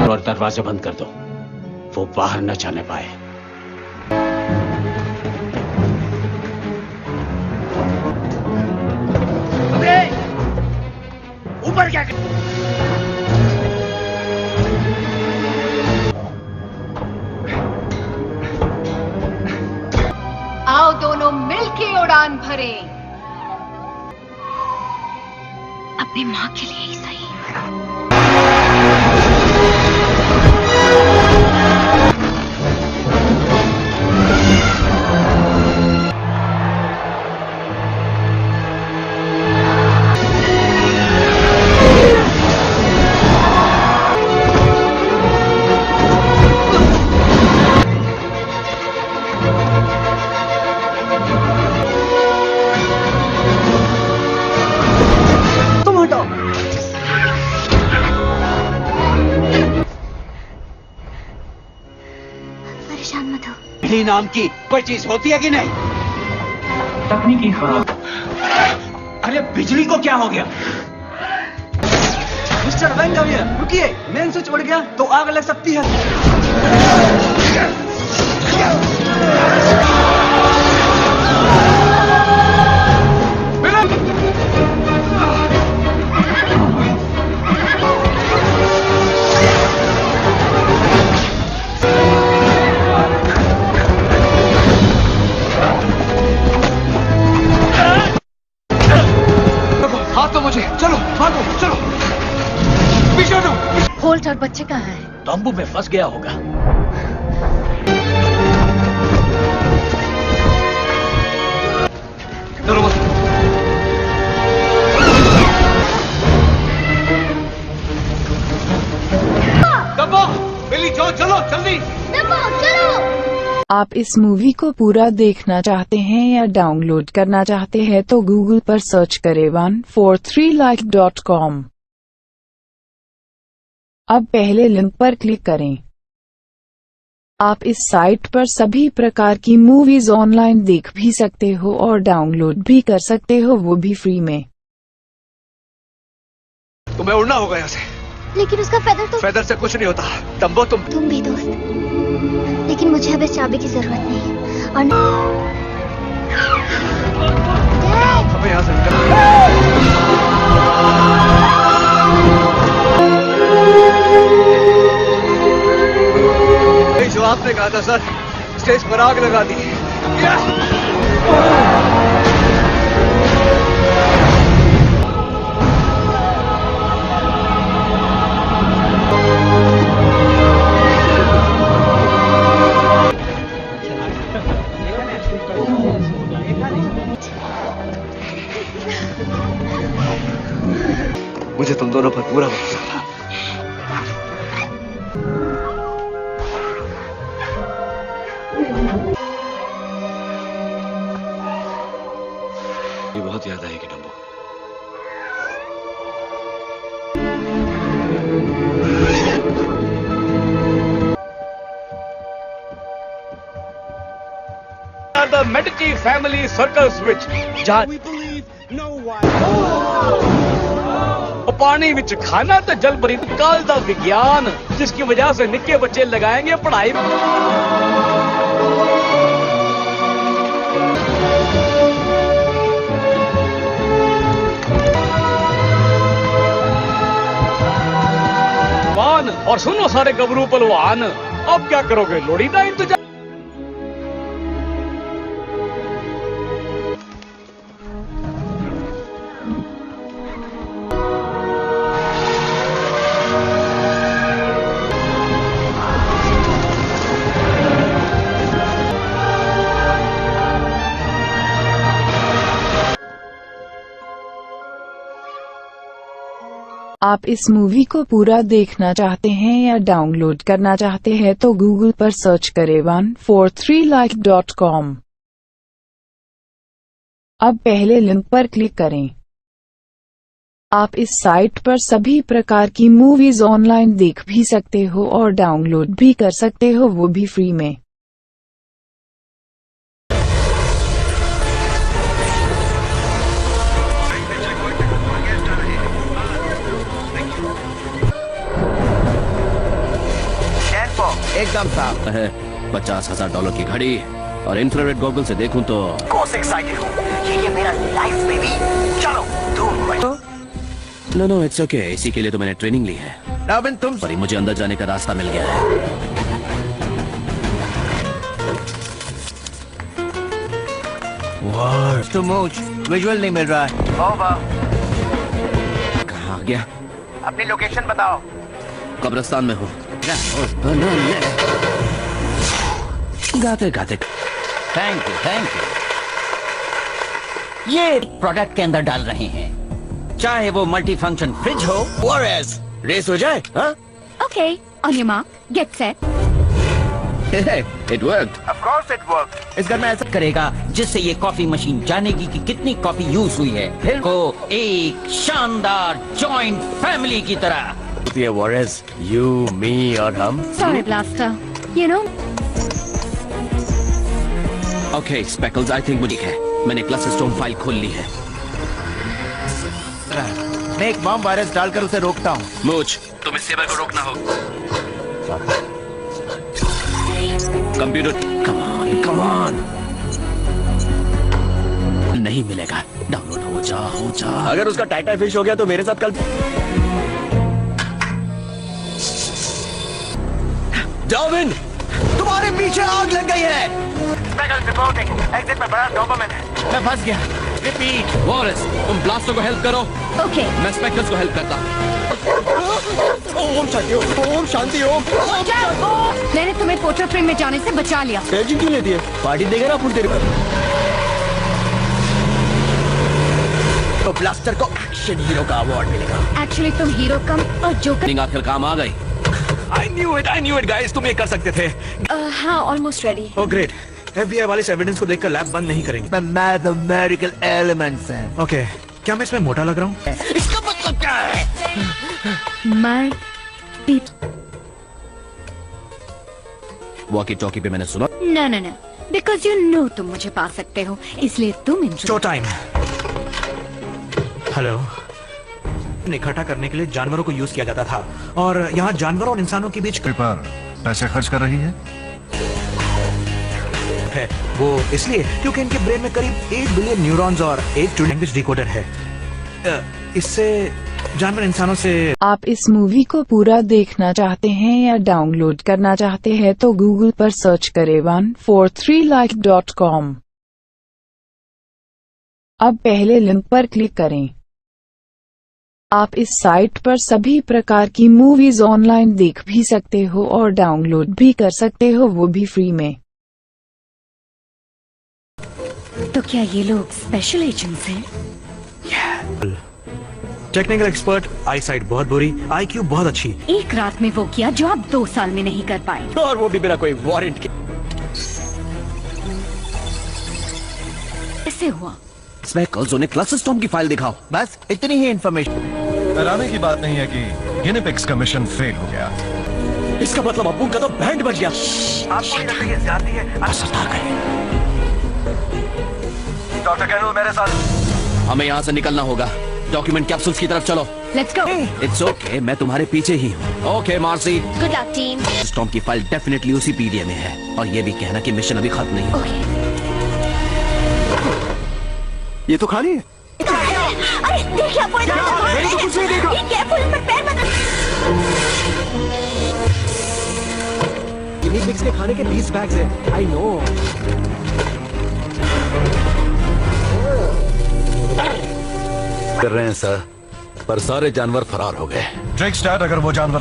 और दरवाजा बंद कर दो, वो बाहर न जाने पाए। ऊपर क्या कर... आओ दोनों मिलके उड़ान भरे। अपनी मां के लिए ही सही। परेशान मत हो। बिजली नाम की कोई चीज होती है कि नहीं? तकनीकी खराब। अरे बिजली को क्या हो गया? मिस्टर वेंगवियर, रुकिए। मेन स्विच उड़ गया तो आग लग सकती है। हाथ तो मुझे, चलो भागो, चलो पीछे हटो। होल्ट और बच्चे कहाँ हैं? तंबू में फंस गया होगा। चलो बस। डब्बो, बिल्ली जो, चलो जल्दी। डब्बो, चलो। आप इस मूवी को पूरा देखना चाहते हैं या डाउनलोड करना चाहते हैं तो गूगल पर सर्च करें 143like.com। अब पहले लिंक पर क्लिक करें। आप इस साइट पर सभी प्रकार की मूवीज ऑनलाइन देख भी सकते हो और डाउनलोड भी कर सकते हो, वो भी फ्री में। तुम्हें उड़ना होगा यहाँ से। लेकिन उसका फेदर तो... फेदर से कुछ नहीं होता। डम्बो तुम भी दोस्त, लेकिन मुझे अब इस चाबी की जरूरत नहीं है। और हमें यहाँ से निकल। जो आपने कहा था सर, स्टेज पर आग लगा दी। मुझे तुम दोनों पर पूरा भरोसा था। ये बहुत याद आएगी Dumbo. The Medici family circus ਵਿੱਚ ਜਹਾਂ ਪਾਣੀ ਵਿੱਚ ਖਾਣਾ ਤੇ ਜਲ ਭਰੀ ਕਾਲ ਦਾ ਵਿਗਿਆਨ जिसकी वजह से निक्के बच्चे लगाएंगे पढ़ाई और सुनो सारे गबरू पहलवान, अब क्या करोगे? लोड़ीदा इंतजार। आप इस मूवी को पूरा देखना चाहते हैं या डाउनलोड करना चाहते हैं तो गूगल पर सर्च करें 143like.com। अब पहले लिंक पर क्लिक करें। आप इस साइट पर सभी प्रकार की मूवीज ऑनलाइन देख भी सकते हो और डाउनलोड भी कर सकते हो, वो भी फ्री में। एकदम साफ है। $50,000 की घड़ी और इंफ्रारेड गॉगल से देखूं तो बहुत एक्साइटेड हूँ। ये मेरा लाइफ बेबी। चलो नो इट्स ओके। इसी के लिए तो मैंने ट्रेनिंग ली है। रॉबिन तुम पर मुझे अंदर जाने का रास्ता मिल गया है। वाह तो मुझ विजुअल नहीं मिल रहा है। कहाँ आ गया? अपनी लोकेशन बताओ। कब्रिस्तान में हूँ। गाते गाते थैंक यू। ये प्रोडक्ट के अंदर डाल रहे हैं, चाहे वो मल्टी फंक्शन फ्रिज हो और रेस हो जाए। Okay, on your mark, get set. It worked. Of course it worked. इस घर में ऐसा करेगा जिससे ये कॉफी मशीन जानेगी कि कितनी कॉफी यूज हुई है, फिर को एक शानदार जॉइंट फैमिली की तरह। Warriors, you, me और हम। Sorry, Blaster. You know. Okay, Speckles, I think मुझे है। मैंने क्लस्टरस्टोन फाइल खोल ली है। मैं एक बॉम्ब वायरस डालकर उसे रोकता हूँ। मुझ, तुम इस सेवा को रोकना हो। Computer, come on। नहीं मिलेगा। डाउनलोड हो जा। अगर उसका टाइटा फिश हो गया तो मेरे साथ कल। डार्विन, तुम्हारे पीछे आग लग गई है। एग्जिट में बड़ा डॉक्यूमेंट है। मैं फंस गया। रिपीट। वॉरिस, तुम ब्लास्टर को हेल्प करो। ओके। मैं स्पेक्टर्स को हेल्प करता। ओम शांति ओम। मैंने तुम्हें फोटो फ्रेम में जाने से बचा लिया। एजेंट क्यों लेती है? पार्टी देगा ना अपन तेरे को। तो ब्लास्टर को एक्शन हीरो का अवार्ड मिलेगा। एक्चुअली तुम हीरो कम और जोकर। आखिर काम आ गई। I knew it, guys. तुम ये कर सकते थे। हाँ, almost ready. Oh great. FBI वाले इस एविडेंस को देखकर लैब बंद नहीं करेंगे। मैथमेटिकल एलिमेंट्स हैं। ओके, क्या मैं इसमें मोटा लग रहा हूँ? इसका मतलब क्या है? वॉकी टॉकी पे मैंने सुना। No. Because you know तुम मुझे पा सकते हो, इसलिए तुम शो टाइम। हेलो, इकट्ठा करने के लिए जानवरों को यूज किया जाता था और यहाँ जानवरों और इंसानों के बीच पर पैसे खर्च कर रही है वो इसलिए क्योंकि इनके ब्रेन में करीब 8 बिलियन न्यूरॉन्स और 8 लैंग्वेज डिकोडर है। इससे जानवर इंसानों से। आप इस मूवी को पूरा देखना चाहते हैं या डाउनलोड करना चाहते हैं तो गूगल पर सर्च करें 143like.com। अब पहले लिंक पर क्लिक करें। आप इस साइट पर सभी प्रकार की मूवीज ऑनलाइन देख भी सकते हो और डाउनलोड भी कर सकते हो, वो भी फ्री में। तो क्या ये लोग स्पेशल एजेंट्स हैं? टेक्निकल एक्सपर्ट, आई साइट बहुत बुरी, IQ बहुत अच्छी। एक रात में वो किया जो आप 2 साल में नहीं कर पाए, और वो भी बिना कोई वारंट के। कैसे हुआ? मैं कल जोने क्लास स्टॉर्म की फाइल दिखाओ, बस इतनी ही इन्फॉर्मेशन। डराने की बात नहीं है कि गिनेपिक्स का मिशन फेल हो गया। इसका मतलब अब्बू का तो बैंड बज गया। आपको नहीं लगता ये ज्यादती है? सरदार कहे। डॉक्टर कैनल मेरे साथ। हमें यहाँ से निकलना होगा। डॉक्यूमेंट कैप्सूल्स की तरफ चलो। Let's go. इट्स ओके, मैं तुम्हारे पीछे ही हूँ। Okay Marcy. Good luck team. Storm की फाइल डेफिनेटली उसी पीडीए में है और ये भी कहना कि मिशन अभी खत्म नहीं हुआ। ये तो खाली है। अरे देखिए आपको मैंने तो कुछ नहीं देखा। ये केयरफुल पर पैर मत। गिनीपिग्स के खाने के 20 बैग्स हैं। I know. कर रहे हैं सर, पर सारे जानवर फरार हो गए। ट्रिकस्टार, अगर वो जानवर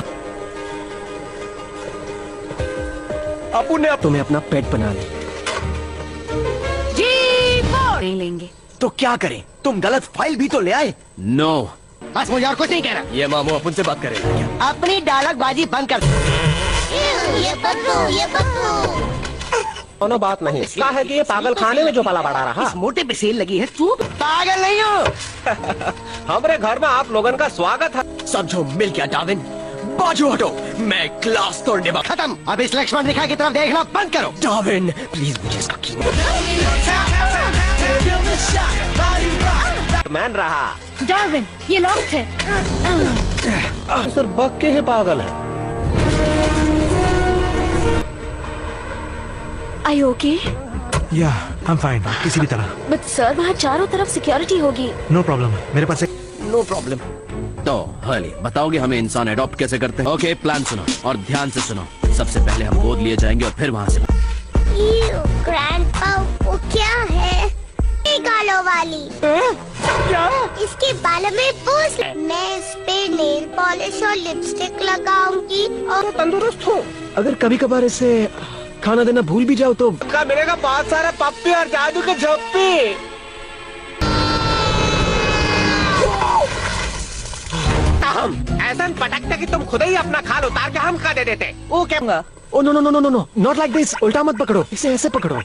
अबू ने तुम्हें अपना पेट बना लिया। नहीं लेंगे तो क्या करें? तुम गलत फाइल भी तो ले आए। नो बस मुझे और कुछ नहीं कह रहा। ये मामू अपन से बात करेगा क्या? अपनी डायलॉग बाजी बंद कर। ये बदलू कोनो बात नहीं। इसका है कि ये पागल खाने में जो पला बढ़ा रहा। इस मोटे पे सेल लगी है। तू पागल नहीं हो। हमारे घर में आप लोगों का स्वागत है। समझो मिल गया डार्विन। बाजू हटो, मैं क्लास तोड़ने वाला। खत्म। अब इस लक्ष्मण रेखा की तरफ देखना बंद करो। डार्विन प्लीज मुझे इसका कीमत। मैन रहा। डार्विन ये लॉक्ड है। सर बग के है, पागल है। Are you okay? Yeah, I'm fine. किसी भी तरह। But सर वहाँ चारों तरफ सिक्योरिटी होगी। No problem. मेरे पास एक। No problem. तो हली बताओगे हमें इंसान अडॉप्ट कैसे करते हैं? ओके प्लान सुनो और ध्यान से सुनो। सबसे पहले हम गोद लिए जाएंगे और फिर वहाँ से। ग्रैंडपा वो क्या है? गालों वाली। क्या? इसके बालों में पूछ। मैं इस पे नेल पॉलिश और लिपस्टिक लगाऊंगी और तंदुरुस्त हूँ। अगर कभी कभार इसे खाना देना भूल भी जाओ तो क्या मिलेगा? बहुत सारे पप्पी और जादू के झप्पी। ऐसा पटकते कि तुम खुद ही अपना खाल उतार के हम खा दे देते। वो क्या? Oh no no no no no, not like this. उल्टा मत पकड़ो, इसे ऐसे पकड़ो।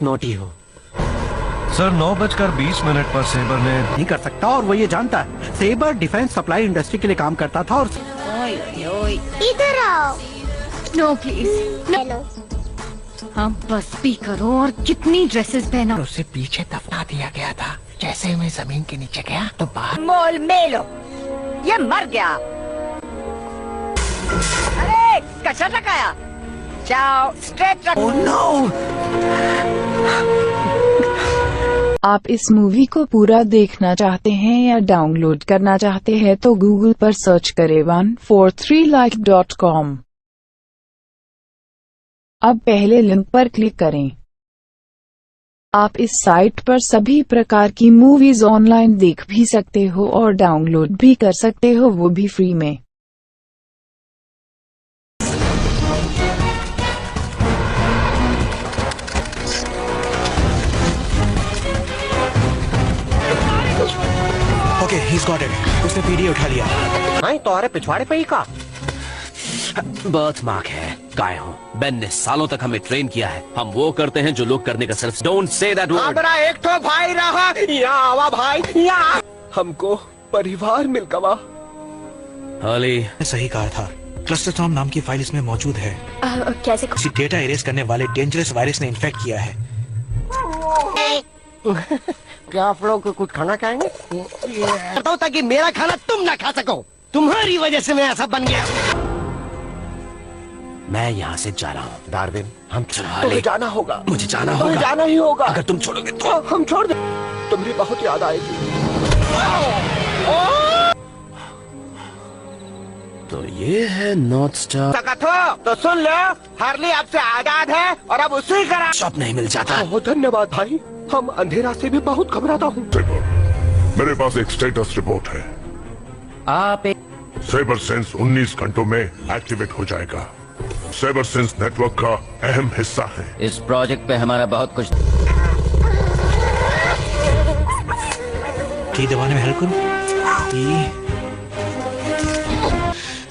नोटी हो सर। 9:20 पर सेबर ने नहीं कर सकता और वो ये जानता है। सेबर डिफेंस सप्लाई इंडस्ट्री के लिए काम करता था और इधर आओ। No please no. हाँ बस भी करो। और कितनी ड्रेसेस पहना। उसे पीछे दफना दिया गया था। जैसे मैं जमीन के नीचे गया तो बाहर मोल मेलो ये मर गया। अरे कचरा लगाया। जाओ स्ट्रेट रखो। नो। आप इस मूवी को पूरा देखना चाहते हैं या डाउनलोड करना चाहते हैं तो गूगल पर सर्च करें 143like.com। अब पहले लिंक पर क्लिक करें। आप इस साइट पर सभी प्रकार की मूवीज ऑनलाइन देख भी सकते हो और डाउनलोड भी कर सकते हो, वो भी फ्री में। Okay, he's got it. उसने पीडीए उठा लिया। हाँ तो पिछवाड़े पे ही का बर्थ मार्क है। गाय हूँ। बेन ने सालों तक हमें ट्रेन किया है। हम वो करते हैं जो लोग करने का सिर्फ। Don't say that word. हमारा एक तो भाई रहा। यहाँ आवा भाई यहाँ। हमको परिवार मिल गवा। हली सही कहा था। क्लस्टरस्टॉर्म नाम की फाइल इसमें मौजूद है। कैसे? किसी डेटा इरेज करने वाले डेंजरस वायरस ने इन्फेक्ट किया है। क्या आप लोग कुछ खाना चाहेंगे? करता हूँ ताकि मेरा खाना तुम ना खा सको। तुम्हारी वजह से मैं ऐसा बन गया। मैं यहाँ से जा रहा हूँ। डार्विन, हम तुम्हें जाना होगा। मुझे जाना होगा। तुम्हें जाना ही होगा। अगर तुम छोड़ोगे तो हम छोड़ दे। तुम्हारी बहुत याद आएगी। तो ये है नॉर्थ स्टार। सकत हो तो सुन लो, हार्ली आपसे आजाद है और अब उसी का शॉप नहीं मिल जाता। धन्यवाद भाई, हम अंधेरा से भी बहुत घबराता हूँ। मेरे पास एक स्टेटस रिपोर्ट है। आप साइबर सेंस 19 घंटों में एक्टिवेट हो जाएगा। साइबर सेंस नेटवर्क का अहम हिस्सा है। इस प्रोजेक्ट पे हमारा बहुत कुछ। की दबाने में हेल्प करूं?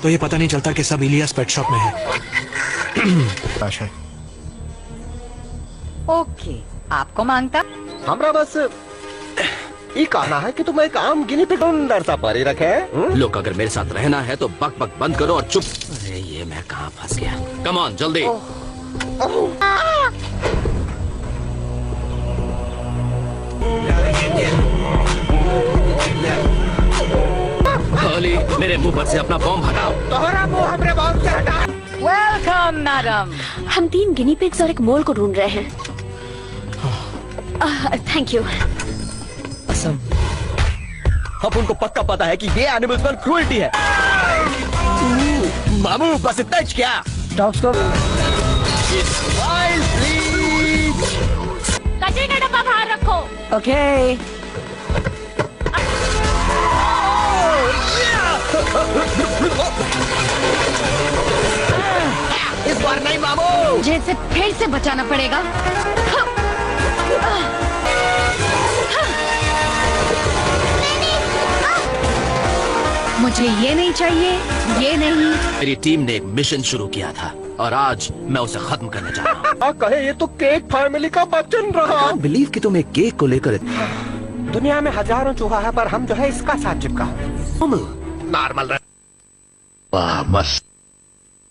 तो ये पता नहीं चलता कि सब इलियास पेट शॉप में है। ओके, आपको मांगता? हमरा बस ये कहना है कि तुम एक आम गिनी पिग अंदर सा परी रखे। लोग अगर मेरे साथ रहना है तो बक बक बंद करो और चुप। अरे ये मैं कहाँ फंस गया। कम ऑन जल्दी। होली, मेरे मुंह पर से अपना बॉम्ब हटाओ। तोहरा मुंह हमरे बॉम्ब से हटा। Welcome madam. हम 3 गिनी पिग्स और एक मोल को ढूंढ रहे हैं। Thank you. अब उनको पक्का पता है कि ये एनिमल्स पर क्रूएल्टी है। मामू बस इतना ही क्या? डॉग्स को कचरे का डब्बा बाहर रखो। ओके। इस बार नहीं मामू। मुझे इसे फिर से बचाना पड़ेगा। मुझे ये नहीं चाहिए, ये नहीं। मेरी टीम ने एक मिशन शुरू किया था और आज मैं उसे खत्म करने जा रहा हूँ। कहे ये तो केक फैमिली का बच्चन रहा। I can't believe कि तुम एक केक को लेकर दुनिया में हजारों चूहा है पर हम जो है इसका साथ चिपका। नॉर्मल। वाह मस्त।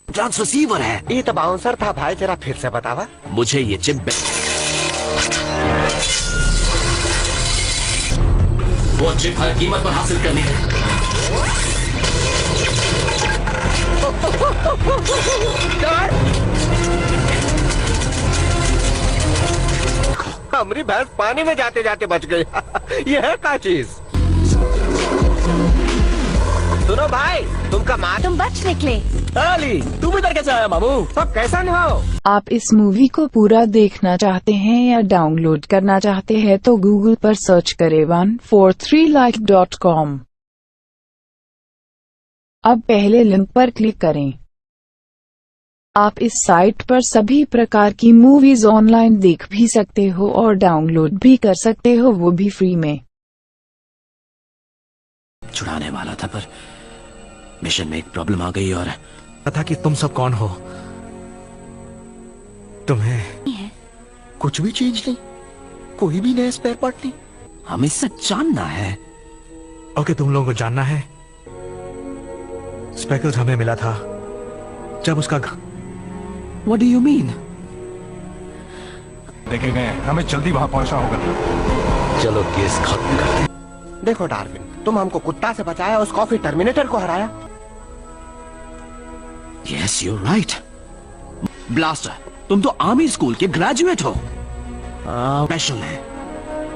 ट्रांससीवर है। ये तो बाउंसर था भाई, जरा फिर से बतावा। मुझे ये चिप वो चिप हर कीमत पर हासिल करनी है। हमारी भैंस पानी में जाते जाते बच गई। ये है क्या चीज? सुनो भाई, तुमका माँ तुम बच निकले। अली, तुम इधर कैसे आया मामू? सब कैसा नहीं हो? आप इस मूवी को पूरा देखना चाहते हैं या डाउनलोड करना चाहते हैं तो गूगल पर सर्च करें 143like.com। अब पहले लिंक पर क्लिक करें। आप इस साइट पर सभी प्रकार की मूवीज ऑनलाइन देख भी सकते हो और डाउनलोड भी कर सकते हो, वो भी फ्री में। छुड़ाने वाला था पर मिशन में एक प्रॉब्लम आ गई और था कि तुम सब कौन हो। तुम्हें कुछ भी चीज नहीं, कोई भी नया स्पेयर पार्ट नहीं। हमें इससे जानना है। ओके, तुम लोगों को जानना है। स्पेकल्स हमें मिला था जब उसका What do you mean? देखे गए, हमें जल्दी वहां पहुंचना होगा। चलो केस खत्म करते हैं। देखो डार्विन, तुम हमको कुत्ता से बचाया, उस कॉफी टर्मिनेटर को हराया। Yes, you're right. ब्लास्टर, तुम तो आर्मी स्कूल के ग्रेजुएट हो। स्पेशल है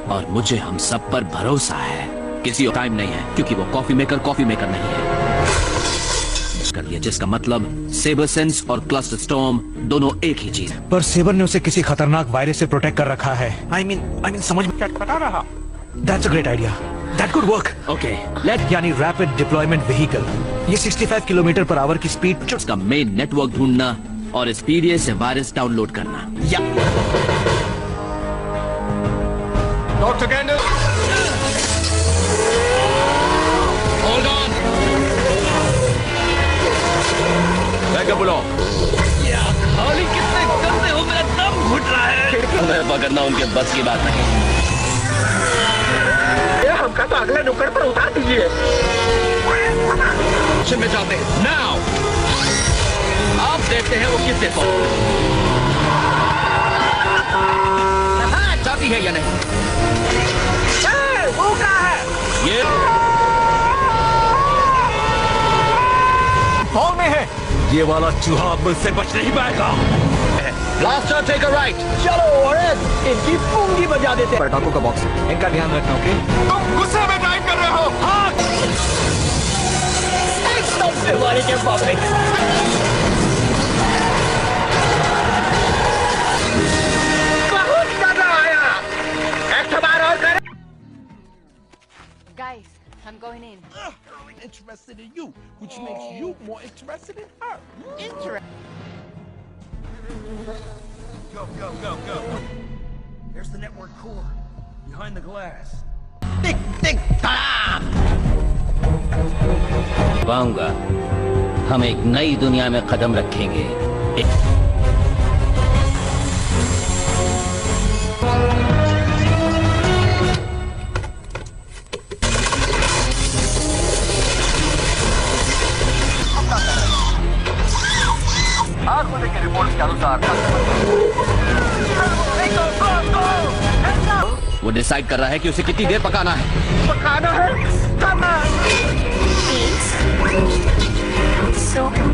और मुझे हम सब पर भरोसा है। किसी और टाइम नहीं है क्योंकि वो कॉफी मेकर नहीं है। कर लिया, जिसका मतलब सेबर सेंस और क्लस्टर स्टॉर्म दोनों एक ही चीज। पर सेबर ने उसे किसी खतरनाक वायरस से प्रोटेक्ट कर रखा है। I mean समझ में पता रहा। That's a great idea. That could work. Okay, यानी रैपिड डिप्लॉयमेंट व्हीकल। ये 65 किलोमीटर पर आवर की स्पीड। उसका मेन नेटवर्क ढूंढना और इस पीडीए से वायरस डाउनलोड करना। या doctor candle, hold on. Backup बुलाओ। होली, कितने गंदे हो, मेरा दम घुट रहा है। मैं पकड़ना उनके बस की बात नहीं। हमका तो अगले नुक्कड़ पर उतार दीजिए। में जाते हैं नाउ। आप देखते हैं वो कितने पर जाती है या नहीं। चुका है। ये हॉल में है। ये वाला चूहा अब मुझसे बच नहीं पाएगा। Blaster take a right. चलो और इनकी पूंगी बजा देते हैं। पटाखों का बॉक्स, इनका ध्यान रखना, ओके? तुम गुस्से में ड्राइव कर रहे हो। हाँ। एकदम से मारे के बाप रे। बहुत मजा आया। एक बार और करें। Guys, I'm going in. Interested in you, which makes you more interested in her. Interesting. Go, go, go, go. There's the network core behind the glass. टिक टिक धड़ाम। पाऊंगा हम एक नई दुनिया में कदम रखेंगे। आंख खोलने के रिपोर्ट्स के अनुसार वो डिसाइड कर रहा है कि उसे कितनी देर पकाना है। पकाना है।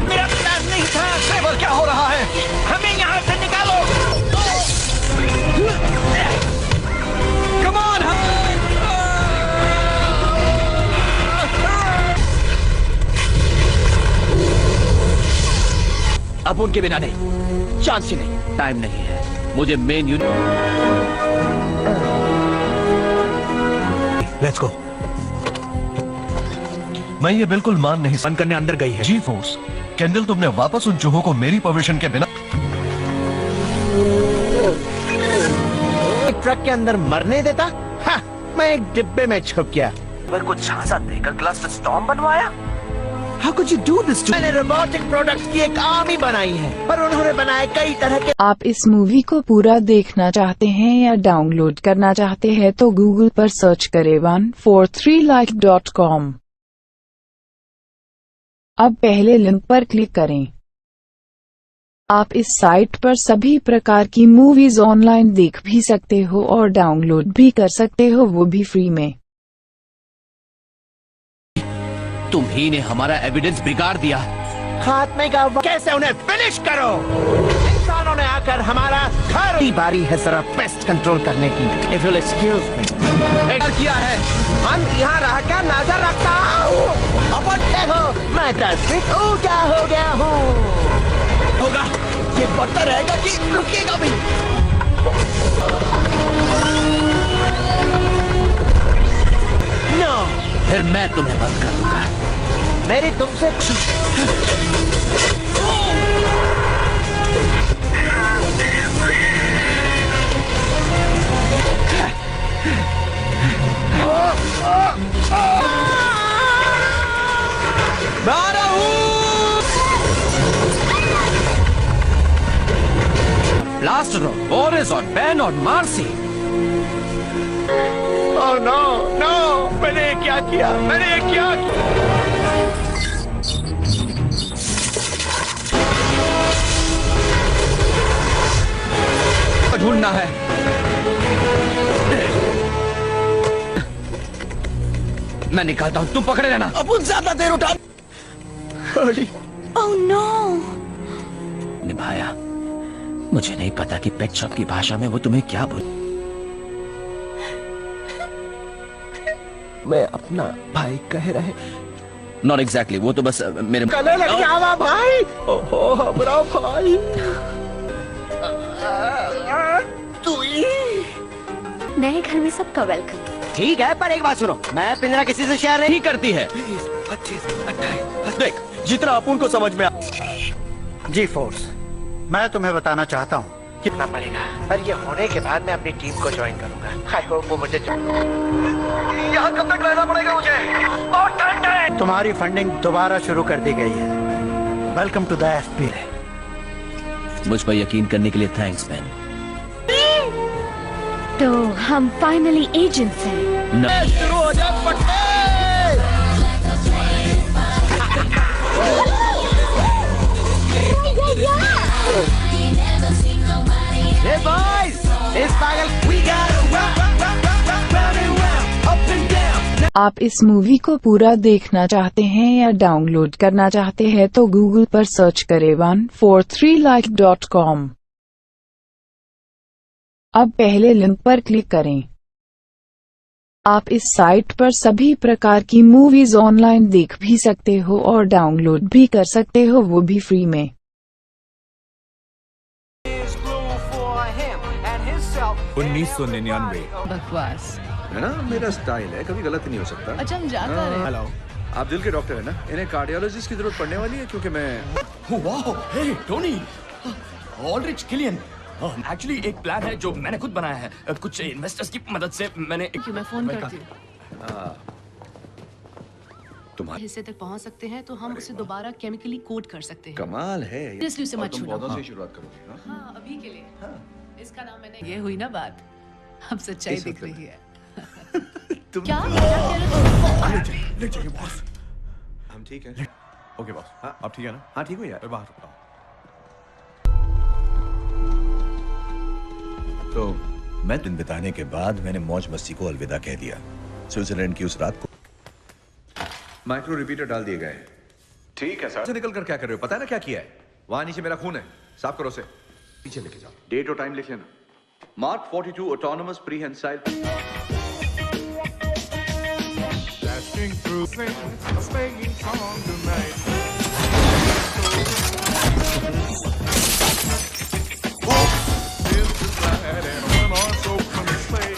मेरा प्लान नहीं था। ट्रेवर, क्या हो रहा है? हमें यहाँ से निकालो। Come on, अब उनके बिना नहीं, चांस ही नहीं। टाइम नहीं है, मुझे मेन यूनिट। Let's go. मैं ये बिल्कुल मान नहीं बंद करने अंदर गई है। जी फोर्स, कैंडल, तुमने वापस उन चूहों को मेरी परमिशन के बिना एक ट्रक के अंदर मरने देता? हाँ, मैं एक डिब्बे में छुप गया। पर कुछ झांसा देकर क्लस्टर स्टॉर्म बनवाया। How could you do this to me? मैंने रोबोटिक प्रोडक्ट्स की एक आर्मी बनाई है, पर उन्होंने बनाए कई तरह के। आप इस मूवी को पूरा देखना चाहते हैं या डाउनलोड करना चाहते हैं तो गूगल पर सर्च करें 143like.com। अब पहले लिंक पर क्लिक करें। आप इस साइट पर सभी प्रकार की मूवीज ऑनलाइन देख भी सकते हो और डाउनलोड भी कर सकते हो, वो भी फ्री में। तुम ही ने हमारा एविडेंस बिगाड़ दिया। खात्मे का कैसे उन्हें फिनिश करो। इंसानों ने आकर हमारा घर की बारी है जरा पेस्ट कंट्रोल करने की। If you'll excuse me। किया है, हम यहाँ रह कर नजर रखता हूँ। अब देखो, मैं क्या हो गया हूँ। होगा, ये बढ़ता रहेगा कि रुकेगा भी। No। फिर मैं तुम्हें बंद कर दूंगा। मेरी तुमसे ब्लास्टर और बोरिस और बेन और मार्सी। ओह नो नो, मैंने क्या किया, मैंने क्या किया। ढूंढना है। मैं निकालता हूँ, तुम पकड़े रहना। अब ज्यादा देर उठा। Oh no. निभाया। मुझे नहीं पता कि पेट शॉप की भाषा में वो तुम्हें क्या बोल। मैं अपना भाई कह रहे। नॉट एग्जैक्टली, वो तो बस मेरे गले लग गया भाई। ओहो हमारा भाई। तू नए घर में सबका वेलकम। ठीक है, पर एक बात सुनो, मैं पिंजरा किसी से शेयर नहीं करती है। 25, 28, देख जितना अपन को समझ में आ। जी फोर्स, मैं तुम्हें बताना चाहता हूँ कितना पड़ेगा, और ये होने के बाद मैं अपनी टीम को ज्वाइन करूंगा। आई होप वो मुझे यहाँ कब तक रहना पड़ेगा मुझे? बहुत ठंड है। तुम्हारी फंडिंग दोबारा शुरू कर दी गई है। Welcome to the FP. मुझ पर यकीन करने के लिए थैंक्स मैन। तो हम फाइनली एजेंट्स हैं। शुरू हो जा पट्टे। Hey boys, it's Pagal. We gotta rock, rock, rock, rock, rock, round and round, up and down. आप इस मूवी को पूरा देखना चाहते हैं या डाउनलोड करना चाहते हैं तो गूगल पर सर्च करें 143like.com। अब पहले लिंक पर क्लिक करें। आप इस साइट पर सभी प्रकार की मूवीज ऑनलाइन देख भी सकते हो और डाउनलोड भी कर सकते हो, वो भी फ्री में। 1999 बकवास है ना, मेरा स्टाइल है, कभी गलत नहीं हो सकता। अच्छा, हम जाता रहे। हेलो, आप दिल के डॉक्टर है ना? इन्हें कार्डियोलॉजिस्ट की जरूरत पड़ने वाली है क्योंकि मैं वाह, हे टोनी, ऑलरिच किलियन। एक्चुअली एक प्लान है जो मैंने खुद बनाया है, कुछ इन्वेस्टर्स की मदद से मैंने मैं फोन करती हूँ। तुम्हारे हिस्से तक पहुँच सकते हैं तो हम उसे दोबारा केमिकली कोट कर सकते हैं। कमाल है। इसलिए उसे मत छूना। पौधों से शुरुआत करोगे? हाँ, अभी के लिए। इसका नाम मैंने, ये हुई ना बात, अब सच्चाई दिख रही है। क्या ले चलिए बॉस। हम ठीक है। Okay boss. हाँ, आप ठीक है ना? हाँ ठीक हो यार। बाहर रुकता हूँ। तो मैं दिन बिताने के बाद मैंने मौज मस्ती को अलविदा कह दिया। स्विट्जरलैंड की उस रात को माइक्रो रिपीटर डाल दिए गए। ठीक है सर। निकल कर क्या कर रहे हो? पता है ना क्या किया है? वहां नीचे मेरा खून है, साफ करो उसे। पीछे लेके जाओ। डेट और टाइम लिख लेना। Mark 42 autonomous prehensile. Dashing through a singing song tonight. Is the glad and when our soul can play.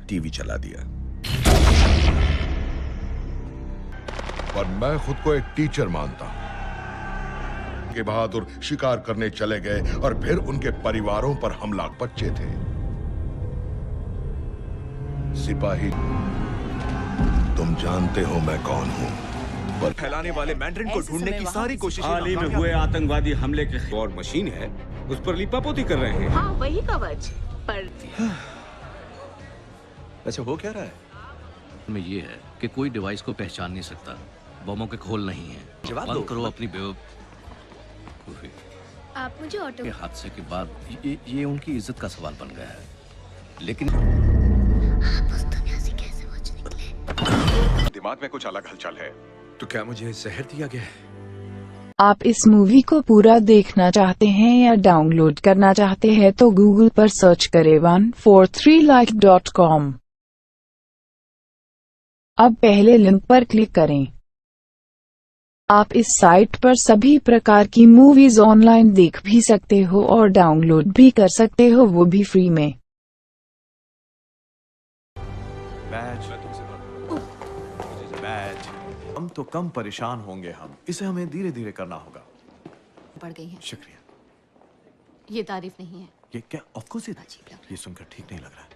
TV चला दिया। पर मैं खुद को एक टीचर मानता हूं। के बहादुर शिकार करने चले गए और फिर उनके परिवारों पर हमला। बच्चे थे, सिपाही। तुम जानते हो मैं कौन हूं। पर फैलाने वाले मैंड्रिन को ढूंढने की सारी कोशिशें हाल ही में हुए आतंकवादी हमले के और मशीन है, उस पर लिपापोती कर रहे हैं। हाँ, वही कवच पर। वैसे हो क्या रहा है? में ये है कि कोई डिवाइस को पहचान नहीं सकता, बमों के खोल नहीं है। बंद करो अपनी बेवकूफी। आप मुझे ऑटो के हादसे के बाद ये उनकी इज्जत का सवाल बन गया है। लेकिन आप उस दुनिया से कैसे बच निकले? दिमाग में कुछ अलग हलचल है। तो क्या मुझे जहर दिया गया है? आप इस मूवी को पूरा देखना चाहते हैं या डाउनलोड करना चाहते हैं तो गूगल पर सर्च करें 143like.com। अब पहले लिंक पर क्लिक करें। आप इस साइट पर सभी प्रकार की मूवीज ऑनलाइन देख भी सकते हो और डाउनलोड भी कर सकते हो, वो भी फ्री में। बैच, हम तो कम परेशान होंगे हम। इसे हमें धीरे धीरे करना होगा। पड़ गई है। शुक्रिया। ये तारीफ नहीं है। ये क्या? ऑफ कोर्स ये सुनकर ठीक नहीं लग रहा है।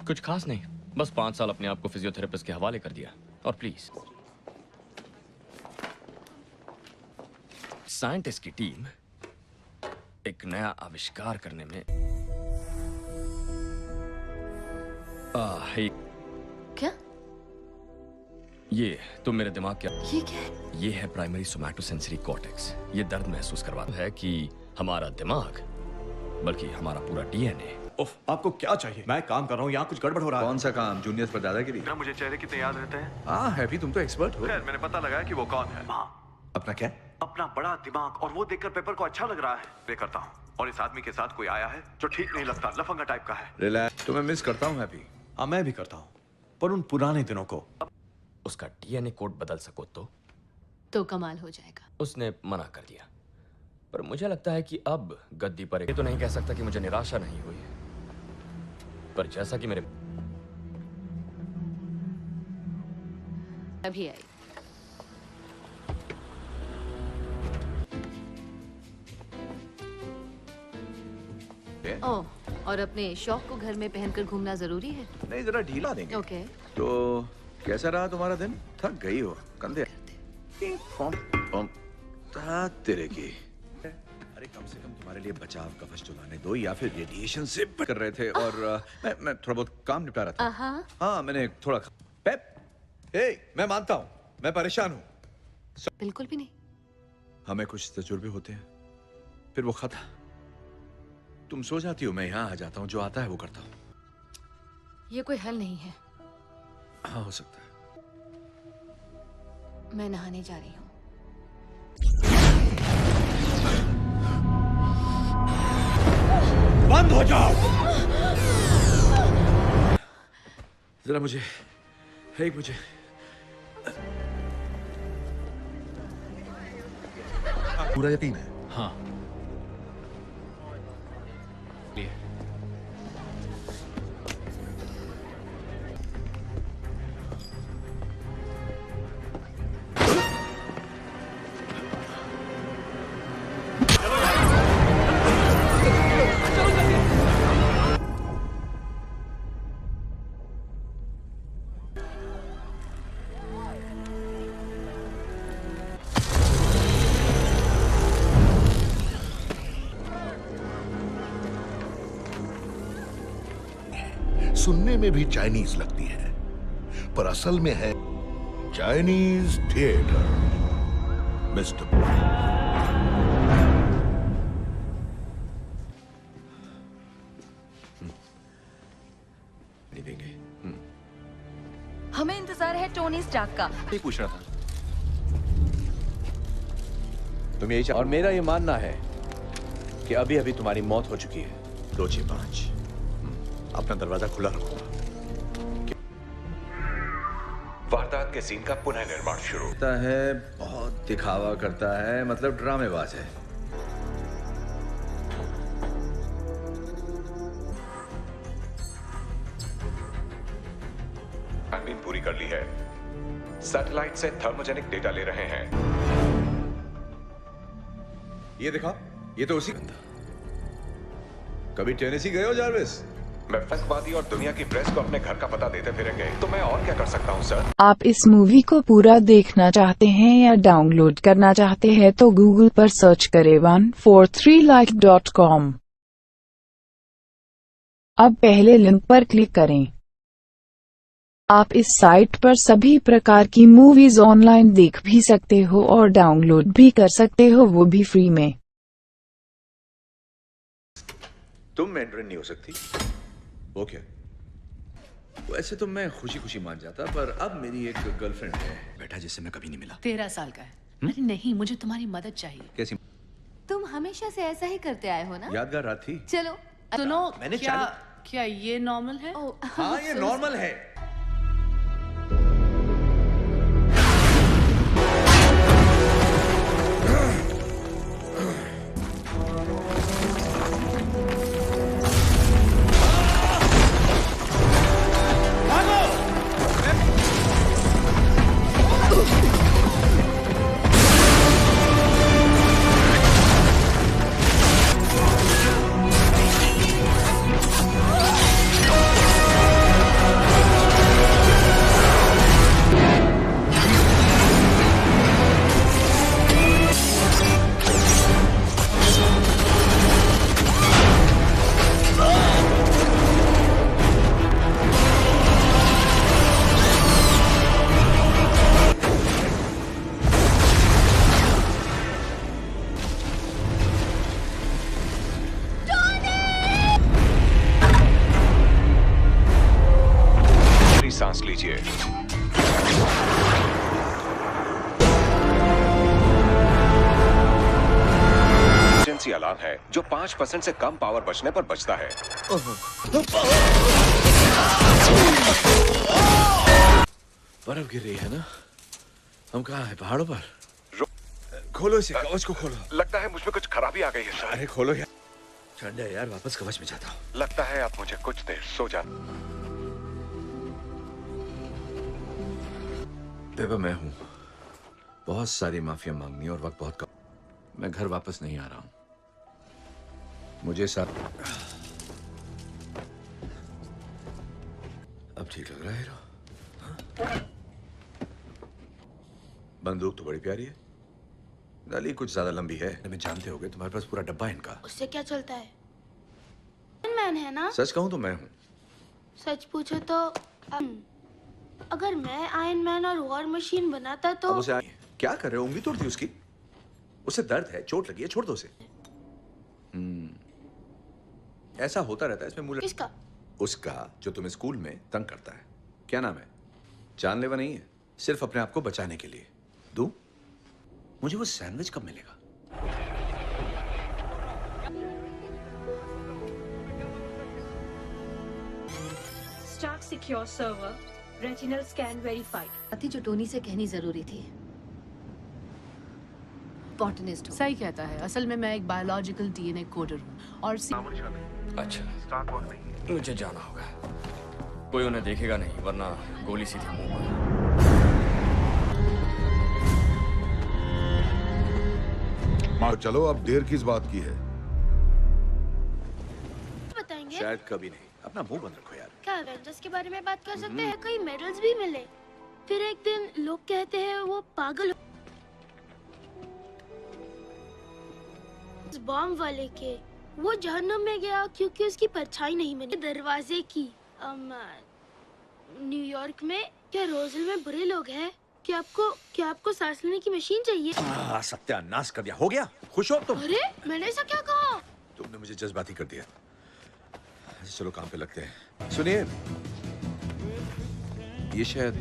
कुछ खास नहीं, बस 5 साल अपने आप को फिजियोथेरेपिस्ट के हवाले कर दिया। और प्लीज, साइंटिस्ट की टीम एक नया आविष्कार करने में क्या? ये तुम मेरे दिमाग के, ये क्या है? ये है प्राइमरी सोमैटोसेंसरी कॉर्टेक्स। ये दर्द महसूस करवाता है कि हमारा दिमाग, बल्कि हमारा पूरा डीएनए। उफ, आपको क्या चाहिए? मैं काम कर रहा हूँ, यहाँ कुछ गड़बड़ हो रहा है। कौन सा काम? जूनियर्स पर दादागिरी? ना मुझे चेहरे कितने याद रहते हैं। हाँ हैप्पी, तुम तो एक्सपर्ट हो। मैंने पता लगाया कि वो कौन है। अपना क्या? अपना बड़ा दिमाग, और वो देखकर पेपर को अच्छा लग रहा है। वे करता हूँ, और इस आदमी के साथ कोई आया है जो ठीक नहीं लगता, लफंगा टाइप का है। रिलैक्स, तुम्हें मिस करता हूँ हैप्पी। हाँ, मैं भी करता हूँ, पर उन पुराने दिनों को। उसका डीएनए कोड बदल सको तो कमाल हो जाएगा। उसने मना कर दिया, पर मुझे लगता है कि अब गद्दी पर ये तो नहीं कह सकता कि मुझे निराशा नहीं हुई, पर जैसा कि मेरे अभी आई। ओह, और अपने शौक को घर में पहनकर घूमना जरूरी है? नहीं, जरा ढीला देंगे। ओके। तो कैसा रहा तुम्हारा दिन? थक गई हो कंधे? तेरे की। अरे कम से कम तुम्हारे लिए बचाव कवच तो लाने दो, या फिर रेडिएशन से कर रहे थे। और मैं थोड़ा बहुत काम निपटा रहा था। हाँ, मैंने थोड़ा पेप। मैं मानता हूँ मैं परेशान हूँ। बिल्कुल भी नहीं। हमें कुछ तजुर्बे होते हैं, फिर वो खता। तुम सो जाती हो, मैं यहाँ आ जाता हूँ, जो आता है वो करता हूँ। ये कोई हल नहीं है। हाँ, हो सकता है। मैं नहाने जा रही हूँ। बंद हो जाओ। जरा मुझे पूरा यकीन है? हाँ। सुनने में भी चाइनीज लगती है, पर असल में है चाइनीज थिएटर। मिस्टर नहीं देंगे। हमें इंतजार है टोनी स्टार्क का। नहीं पूछ रहा था। तुम यही और मेरा ये मानना है कि अभी अभी तुम्हारी मौत हो चुकी है। 265 अपना दरवाजा खुला रखो। वारदात के सीन का पुनः निर्माण शुरू होता है, बहुत दिखावा करता है, मतलब ड्रामेबाज है। छानबीन पूरी कर ली है। सैटेलाइट से थर्मोजेनिक डेटा ले रहे हैं। ये दिखा, ये तो उसी कभी टेनेसी गए हो जारविस? मैं आतंकवादी और दुनिया की प्रेस को अपने घर का पता देते फिरेंगे, तो मैं और क्या कर सकता हूँ सर? आप इस मूवी को पूरा देखना चाहते हैं या डाउनलोड करना चाहते हैं तो गूगल पर सर्च करें 143like.com। अब पहले लिंक पर क्लिक करें। आप इस साइट पर सभी प्रकार की मूवीज ऑनलाइन देख भी सकते हो और डाउनलोड भी कर सकते हो, वो भी फ्री में। तुम मैंड्रिन नहीं हो सकती। वो क्या? वैसे तो मैं खुशी खुशी मान जाता, पर अब मेरी एक गर्लफ्रेंड है बेटा, जिससे मैं कभी नहीं मिला। 13 साल का है। अरे नहीं, मुझे तुम्हारी मदद चाहिए। कैसी? तुम हमेशा से ऐसा ही करते आए हो ना? यादगार रात थी। चलो सुनो, मैंने क्या ये नॉर्मल है? हाँ, ये नॉर्मल है। सांस लीजिए। इमरजेंसी अलार्म है जो 5% से कम पावर बचने पर बचता है। बर्फ गिर रही है ना? हम कहाँ हैं? पहाड़ों पर? खोलो इसे, कवच को खोलो। लगता है मुझमें कुछ खराबी आ गई है सर। अरे खोलो यार। ठंड है यार, वापस कवच में जाता हूँ। लगता है आप मुझे कुछ देर सो जा। पेपर मैं हूँ। बहुत सारी माफिया मांगनी और वक्त बहुत कम। मैं घर वापस नहीं आ रहा हूँ। मुझे साथ अब ठीक लग रहा है हीरो? बंदूक तो बड़ी प्यारी है। नली कुछ ज्यादा लंबी है। मैं जानते होगे, तुम्हारे पास पूरा डब्बा है इनका। उससे क्या चलता है? मैन है ना? सच कहूँ तो मैं हूँ। सच पूछो तो अगर मैं आयरन मैन और वॉर मशीन बनाता तो उसे क्या कर रहे हो? उंगली तोड़ दी उसकी। उसे दर्द है, चोट लगी है, छोड़ दो उसे। ऐसा होता रहता है इसमें मूल। किसका? उसका जो तुम्हें स्कूल में तंग करता है। क्या नाम है? जानलेवा नहीं है, सिर्फ अपने आप को बचाने के लिए। दूं? मुझे वो सैंडविच कब मिलेगा? Start secure server. Retinal scan verified. बात जो टोनी से कहनी जरूरी थी। बॉटनिस्ट हूँ। सही कहता है। असल में मैं एक बायोलॉजिकल डीएनए कोडर हूँ और अच्छा, मुझे जाना होगा। कोई उन्हें देखेगा नहीं, वरना गोली सीधी मुंह पर। चलो, अब देर किस बात की है? बताएंगे? शायद कभी नहीं। अपना मुंह बंद रखो यार। क्या एवेंजर्स के बारे में बात कर सकते हैं? कई मेडल्स भी मिले। फिर एक दिन लोग कहते हैं वो पागल हो। बॉम्ब वाले के वो जहन्नुम में गया क्योंकि उसकी परछाई नहीं मिली दरवाजे की। न्यूयॉर्क में क्या रोजल में बुरे लोग हैं? क्या आपको सांस लेने की मशीन चाहिए? सत्यानाश कर दिया। हो गया? खुश हो तुम? अरे मैंने ऐसा क्या कहा? तुमने मुझे जज्बाती कर दिया। चलो काम पे लगते हैं। सुनिए, ये शायद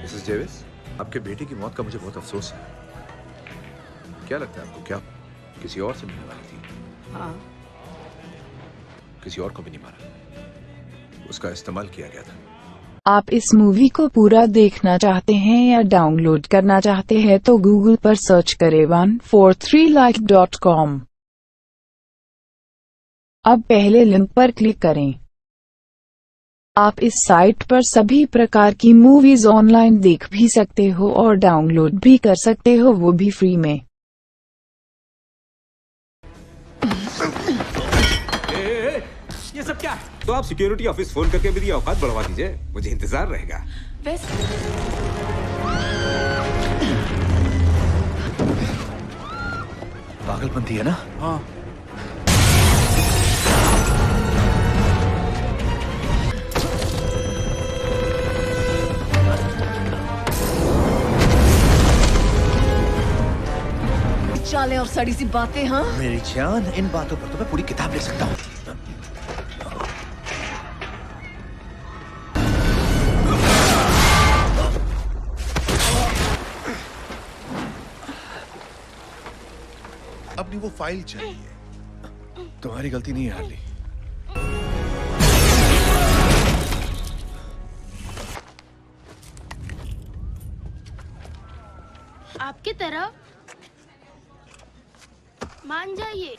मिसेस डेविस, आपके बेटे की मौत का मुझे बहुत अफसोस है। क्या लगता है आपको, क्या किसी और से मिलने वाली थी? हाँ। किसी और को भी नहीं मारा, उसका इस्तेमाल किया गया था। आप इस मूवी को पूरा देखना चाहते हैं या डाउनलोड करना चाहते हैं तो गूगल पर सर्च करें 143like.com। अब पहले लिंक पर क्लिक करें। आप इस साइट पर सभी प्रकार की मूवीज ऑनलाइन देख भी सकते हो और डाउनलोड भी कर सकते हो, वो भी फ्री में। ये सब क्या है? तो आप सिक्योरिटी ऑफिस फोन करके मेरी औकात बढ़वा दीजिए, मुझे इंतजार रहेगा। पागलपंती है ना? हाँ। चाले और सड़ी सी बातें। हाँ मेरी जान, इन बातों पर तो मैं पूरी किताब लिख सकता हूँ। अपनी वो फाइल चाहिए। तुम्हारी गलती नहीं है हार्ली। आपकी तरह मान जाइए।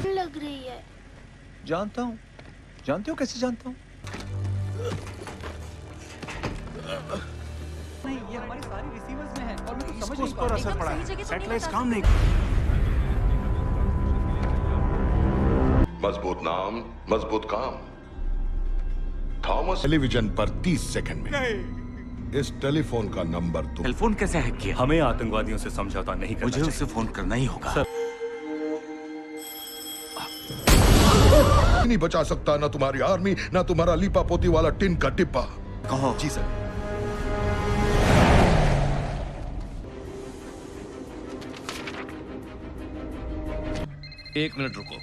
लग रही है। जानता हूँ। जानते हो कैसे जानता हूँ? नहीं, ये हमारी सारी रिसीवर्स में है और मुझे समझ इसको नहीं उस पर असर पड़ा है। सैटेलाइट काम नहीं। मजबूत नाम, मजबूत काम। थॉमस टेलीविजन पर 30 सेकंड में इस टेलीफोन का नंबर तो टेलीफोन कैसे हैक किया? हमें आतंकवादियों से समझौता नहीं करना चाहिए। मुझे उससे फोन करना ही होगा। नहीं बचा सकता ना तुम्हारी आर्मी, ना तुम्हारा लीपा पोती वाला टिन का डिब्बा। कहो। जी सर। एक मिनट रुको।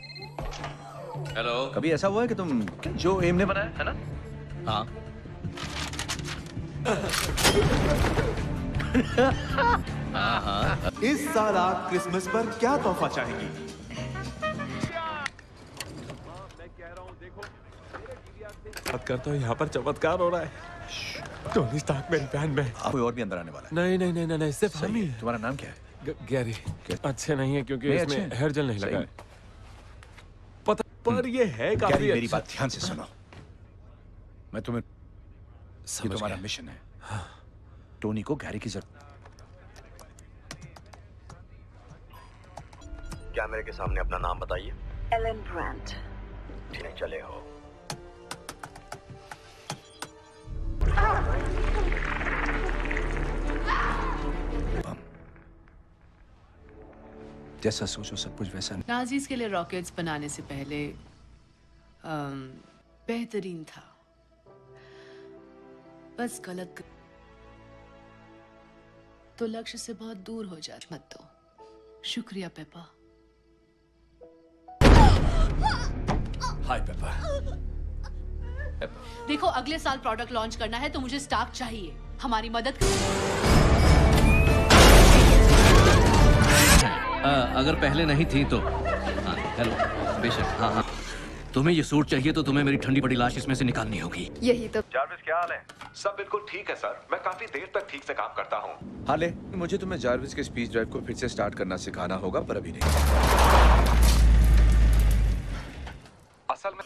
हेलो। कभी ऐसा हुआ है कि तुम जो एम ने बनाया है ना? हाँ। हाँ। इस साल आप क्रिसमस पर क्या तोहफा चाहेंगी? बात करता हूँ, यहाँ पर चमत्कार हो रहा है। टोनी स्टार्क मेरी बहन में। कोई और भी अंदर आने वाला है? नहीं, सिर्फ हम ही। तुम्हारा नाम क्या है? गैरी। अच्छे नहीं है क्योंकि नहीं, इसमें हेयर जेल नहीं लगा है। पता पर ये है काफी गैरी, मेरी अच्छा। बात ध्यान से सुनो। मैं तुम्हें ये तुम्हारा मिशन है। टोनी को गैरी की जरूरत। क्या मेरे के सामने अपना नाम बताइए? Alan Brant. ठीक चले हो। जैसा सोचो सब कुछ वैसा नहीं। नाजीज के लिए रॉकेट्स बनाने से पहले बेहतरीन था। बस गलत तो लक्ष्य से बहुत दूर हो जात मत दो। शुक्रिया पेपा। हाय पेपा। देखो अगले साल प्रोडक्ट लॉन्च करना है तो मुझे स्टॉक चाहिए। हमारी मदद अगर पहले नहीं थी तो हाँ, हेलो बेशक। हाँ हाँ, तुम्हें ये सूट चाहिए तो तुम्हें मेरी ठंडी पड़ी लाश इसमें से निकालनी होगी। यही तो। जारविस क्या हाल है? सब बिल्कुल ठीक है सर। मैं काफी देर तक ठीक से काम करता हूँ। हाले, मुझे तुम्हें जारविस के स्पीच ड्राइव को फिर से स्टार्ट करना सिखाना होगा, पर अभी नहीं। असल में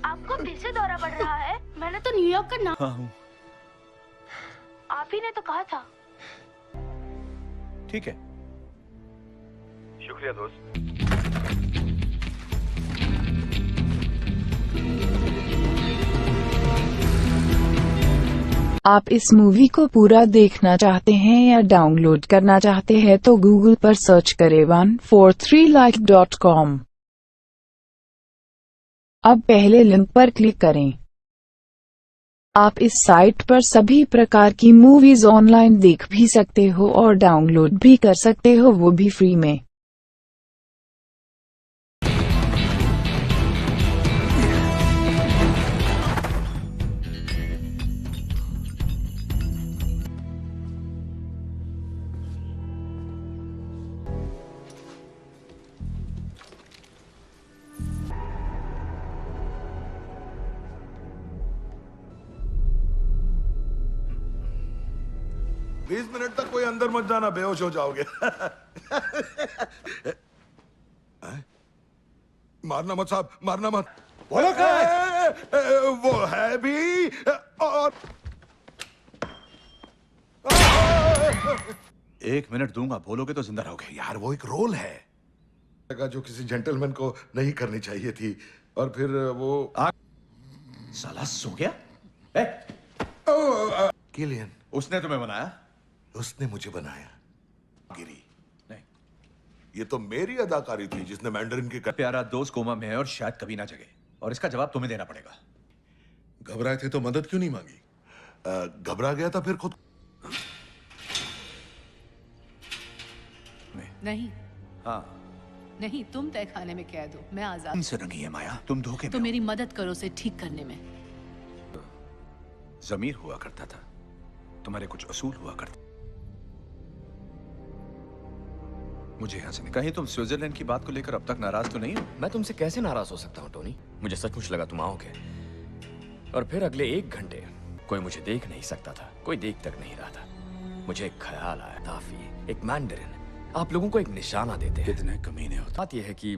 आपको फिर से दौरा पड़ रहा है? मैंने तो न्यूयॉर्क का नाम। हाँ हूँ। आप ही ने तो कहा था। ठीक है। शुक्रिया दोस्त। आप इस मूवी को पूरा देखना चाहते हैं या डाउनलोड करना चाहते हैं तो गूगल पर सर्च करें 143like.com। अब पहले लिंक पर क्लिक करें। आप इस साइट पर सभी प्रकार की मूवीज ऑनलाइन देख भी सकते हो और डाउनलोड भी कर सकते हो, वो भी फ्री में। बीस मिनट तक कोई अंदर मत जाना, बेहोश हो जाओगे। मारना मत साहब, मारना मत। बोलो क्या है? वो है भी और 1 मिनट दूंगा, बोलोगे तो जिंदा रहोगे। यार वो एक रोल है जो किसी जेंटलमैन को नहीं करनी चाहिए थी, और फिर वो साला सो गया। किलियन, उसने तुम्हें बनाया? उसने मुझे बनाया। गिरी नहीं, ये तो मेरी अदाकारी थी जिसने मैंडरिन के प्यारा दोस्त कोमा में है और शायद कभी ना जगे, और इसका जवाब तुम्हें देना पड़ेगा। घबराए थे तो मदद क्यों नहीं मांगी? घबरा गया था फिर खुद। नहीं। हाँ नहीं, तुम तय खाने में कैद हो, मैं आजाद। इनसे रंगी है माया, तुम धोखे में तो मेरी मदद करो उसे ठीक करने में। जमीर हुआ करता था, तुम्हारे कुछ असूल हुआ करते। मुझे यहां से कहीं तुम स्विट्जरलैंड की बात को लेकर अब तक नाराज तो नहीं हो? मैं तुमसे कैसे नाराज हो सकता हूँ टोनी? मुझे सचमुच लगा तुम आओगे, और फिर अगले 1 घंटे कोई मुझे देख नहीं सकता था, कोई देख तक नहीं रहा था। मुझे एक ख्याल आया, काफी एक मैंडरिन आप लोगों को एक निशाना देते हैं। कितने कमीने होते। बात यह है कि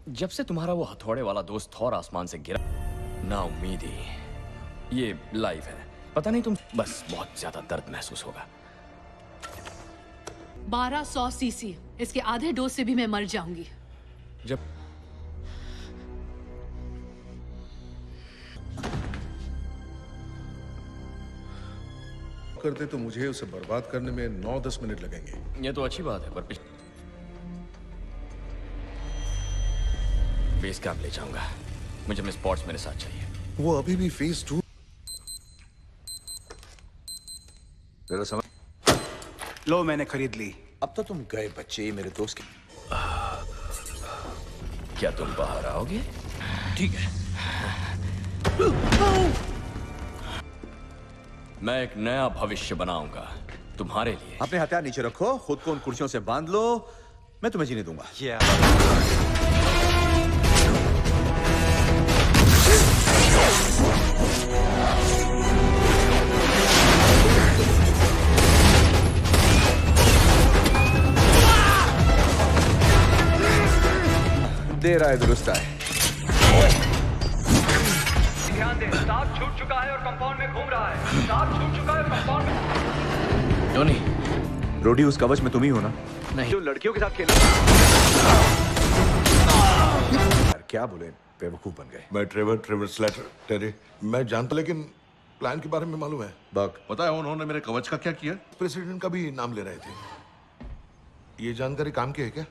जब से तुम्हारा वो हथौड़े वाला दोस्त थॉर आसमान से गिरा, ना उम्मीदी, ये लाइव है। पता नहीं, तुम बस बहुत ज्यादा दर्द महसूस होगा। 1200 सीसी, इसके आधे डोज से भी मैं मर जाऊंगी। जब करते तो मुझे उसे बर्बाद करने में 9-10 मिनट लगेंगे। ये तो अच्छी बात है, पर बेस कैंप ले जाऊंगा। मुझे अपने स्पॉट्स मेरे साथ चाहिए। वो अभी भी फेज 2। जरा समझ लो, मैंने खरीद ली। अब तो तुम गए बच्चे, मेरे दोस्त के। क्या तुम बाहर आओगे? ठीक है। मैं एक नया भविष्य बनाऊंगा तुम्हारे लिए। अपने हथियार नीचे रखो, खुद को उन कुर्सियों से बांध लो, मैं तुम्हें जीने दूंगा। देर आए दुरुस्त आए। ध्यान दें, स्टाफ छूट चुका है और कंपाउंड में घूम रहा है। स्टाफ छूट चुका है और कंपाउंड में। टोनी, रोडी उस कवच में तुम ही हो ना? नहीं। जो लड़कियों के साथ खेल क्या बोले, बेवकूफ बन गए। मैं ट्रेवर स्लेटर टेरी, मैं जानता, लेकिन प्लान के बारे में मालूम है। बक पता है उन्होंने मेरे कवच का क्या किया? प्रेसिडेंट का भी नाम ले रहे थे। ये जानकारी काम की है क्या?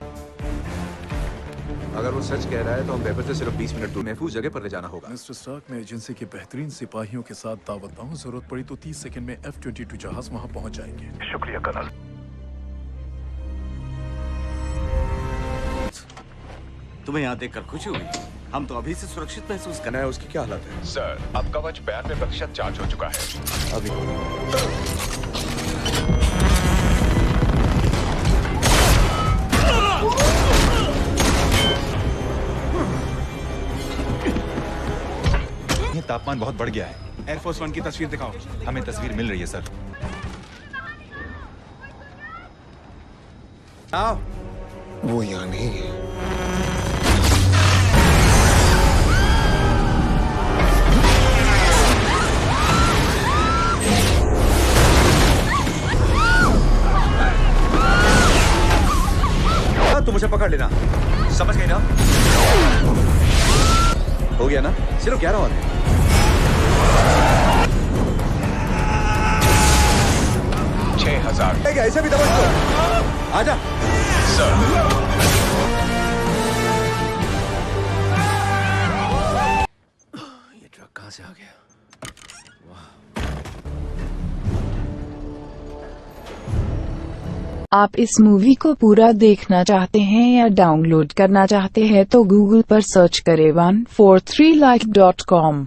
अगर वो सच कह रहा है तो हम पेपर से सिर्फ 20 मिनट दूर महफूज जगह पर ले जाना होगा। मिस्टर स्टार्क, मैं एजेंसी के बेहतरीन सिपाहियों के साथ दावत हूँ। जरूरत पड़ी तो 30 सेकंड में F-22 जहाज वहाँ पहुँच जाएंगे। शुक्रिया कर्नल। तुम्हें यहाँ देखकर खुशी हुई? हम तो अभी से सुरक्षित महसूस कर रहे हैं। उसकी क्या हालत है? सर, अब कवच 92% चार्ज हो चुका है। अभी ये तापमान बहुत बढ़ गया है। एयरफोर्स 1 की तस्वीर दिखाओ। हमें तस्वीर मिल रही है सर। आओ। वो यहाँ नहीं है। तुम मुझे पकड़ लेना, समझ गई ना? हो गया ना? सिर्फ 11 और है। ऐसे भी दबा दो। आजा। सर। ये ट्रक कहाँ से आ गया? आप इस मूवी को पूरा देखना चाहते हैं या डाउनलोड करना चाहते हैं तो गूगल पर सर्च करें 143like.com।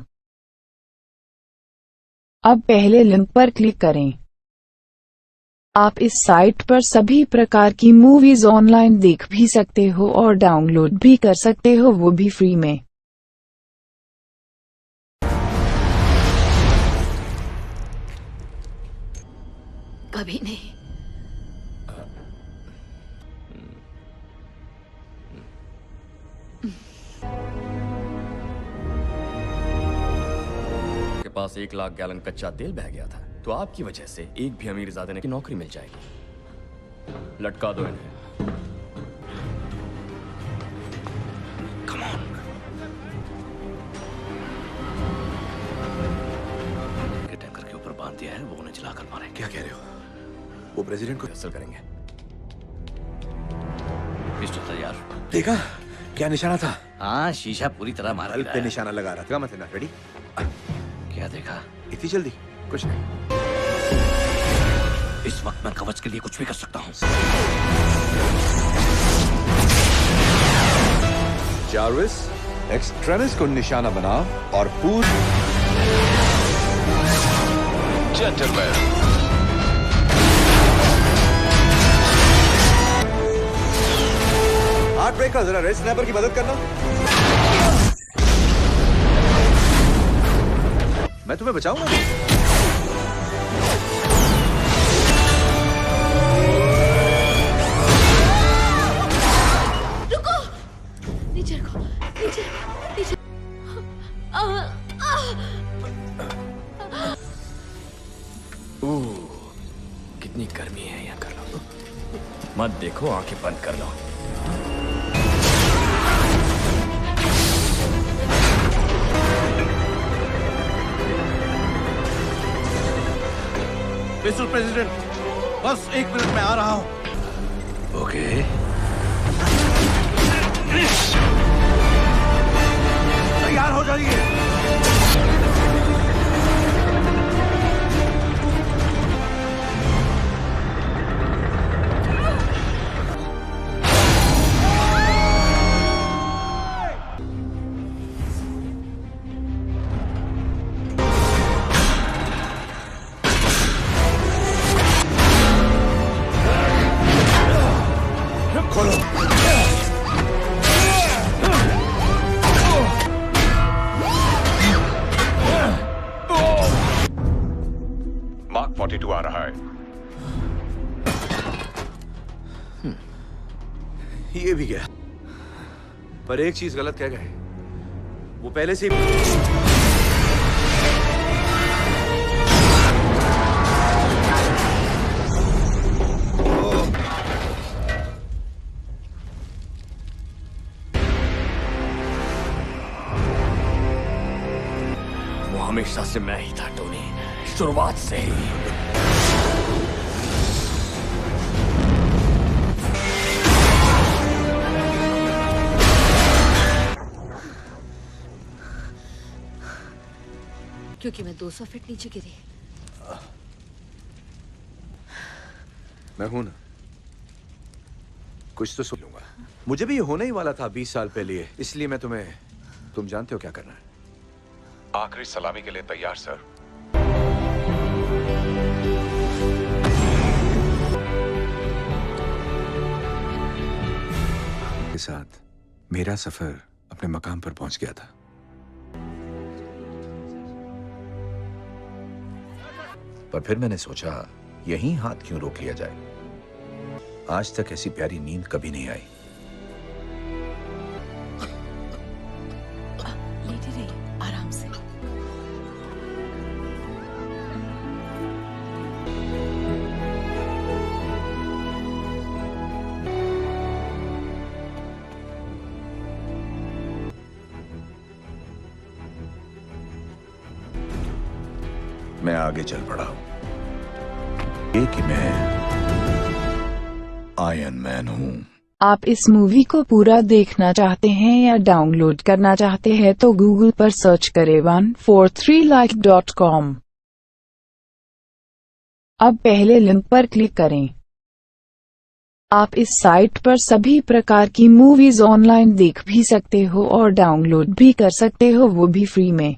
अब पहले लिंक पर क्लिक करें। आप इस साइट पर सभी प्रकार की मूवीज ऑनलाइन देख भी सकते हो और डाउनलोड भी कर सकते हो, वो भी फ्री में। कभी नहीं। के पास 1 लाख गैलन कच्चा तेल बह गया था, तो आपकी वजह से एक भी अमीरजादे की नौकरी मिल जाएगी। लटका दो इन्हें। Come on. के टैंकर के ऊपर बांध दिया है, वो उन्हें जलाकर मारे। क्या कह रहे हो? वो प्रेसिडेंट को हासिल करेंगे। पिस्टल तैयार। देखा क्या निशाना था? हाँ, शीशा पूरी तरह मारा बल्ब पे निशाना लगा रहा था। मत लेना। रेडी? क्या देखा? इतनी जल्दी? कुछ नहीं। इस वक्त मैं कवच के लिए कुछ भी कर सकता हूँ। जार्विस, एक्सट्रेमिस को निशाना बना और जेंटलमैन। हार्ट ब्रेकर, जरा रेड स्नैपर की मदद करना। मैं तुम्हें बचाऊंगा। रुको, नीचे रखो, नीचे, नीचे। कितनी गर्मी है यहाँ। कर लो, मत देखो, आंखें बंद कर लो। मिस्टर प्रेसिडेंट, बस 1 मिनट में आ रहा हूँ। ओके। तैयार हो जाइए। मार्क 42 आ रहा है। ये भी गया। पर एक चीज गलत कह गए। वो पहले से वो हमेशा से मैं ही था टोनी, शुरुआत से ही। क्योंकि मैं 200 फीट नीचे गिरी। मैं हूं ना, कुछ तो सुन लूंगा। मुझे भी ये होने ही वाला था 20 साल पहले, इसलिए मैं तुम जानते हो क्या करना है। आखिरी सलामी के लिए तैयार सर। के साथ मेरा सफर अपने मकाम पर पहुंच गया था। पर फिर मैंने सोचा यहीं हाथ क्यों रोक लिया जाए। आज तक ऐसी प्यारी नींद कभी नहीं आई। लेटे रहिए आराम से। मैं आगे चल पड़ा हूं, ये कि मैं आयरन मैन हूं। आप इस मूवी को पूरा देखना चाहते हैं या डाउनलोड करना चाहते हैं तो गूगल पर सर्च करें 143like.com। अब पहले लिंक पर क्लिक करें। आप इस साइट पर सभी प्रकार की मूवीज ऑनलाइन देख भी सकते हो और डाउनलोड भी कर सकते हो, वो भी फ्री में।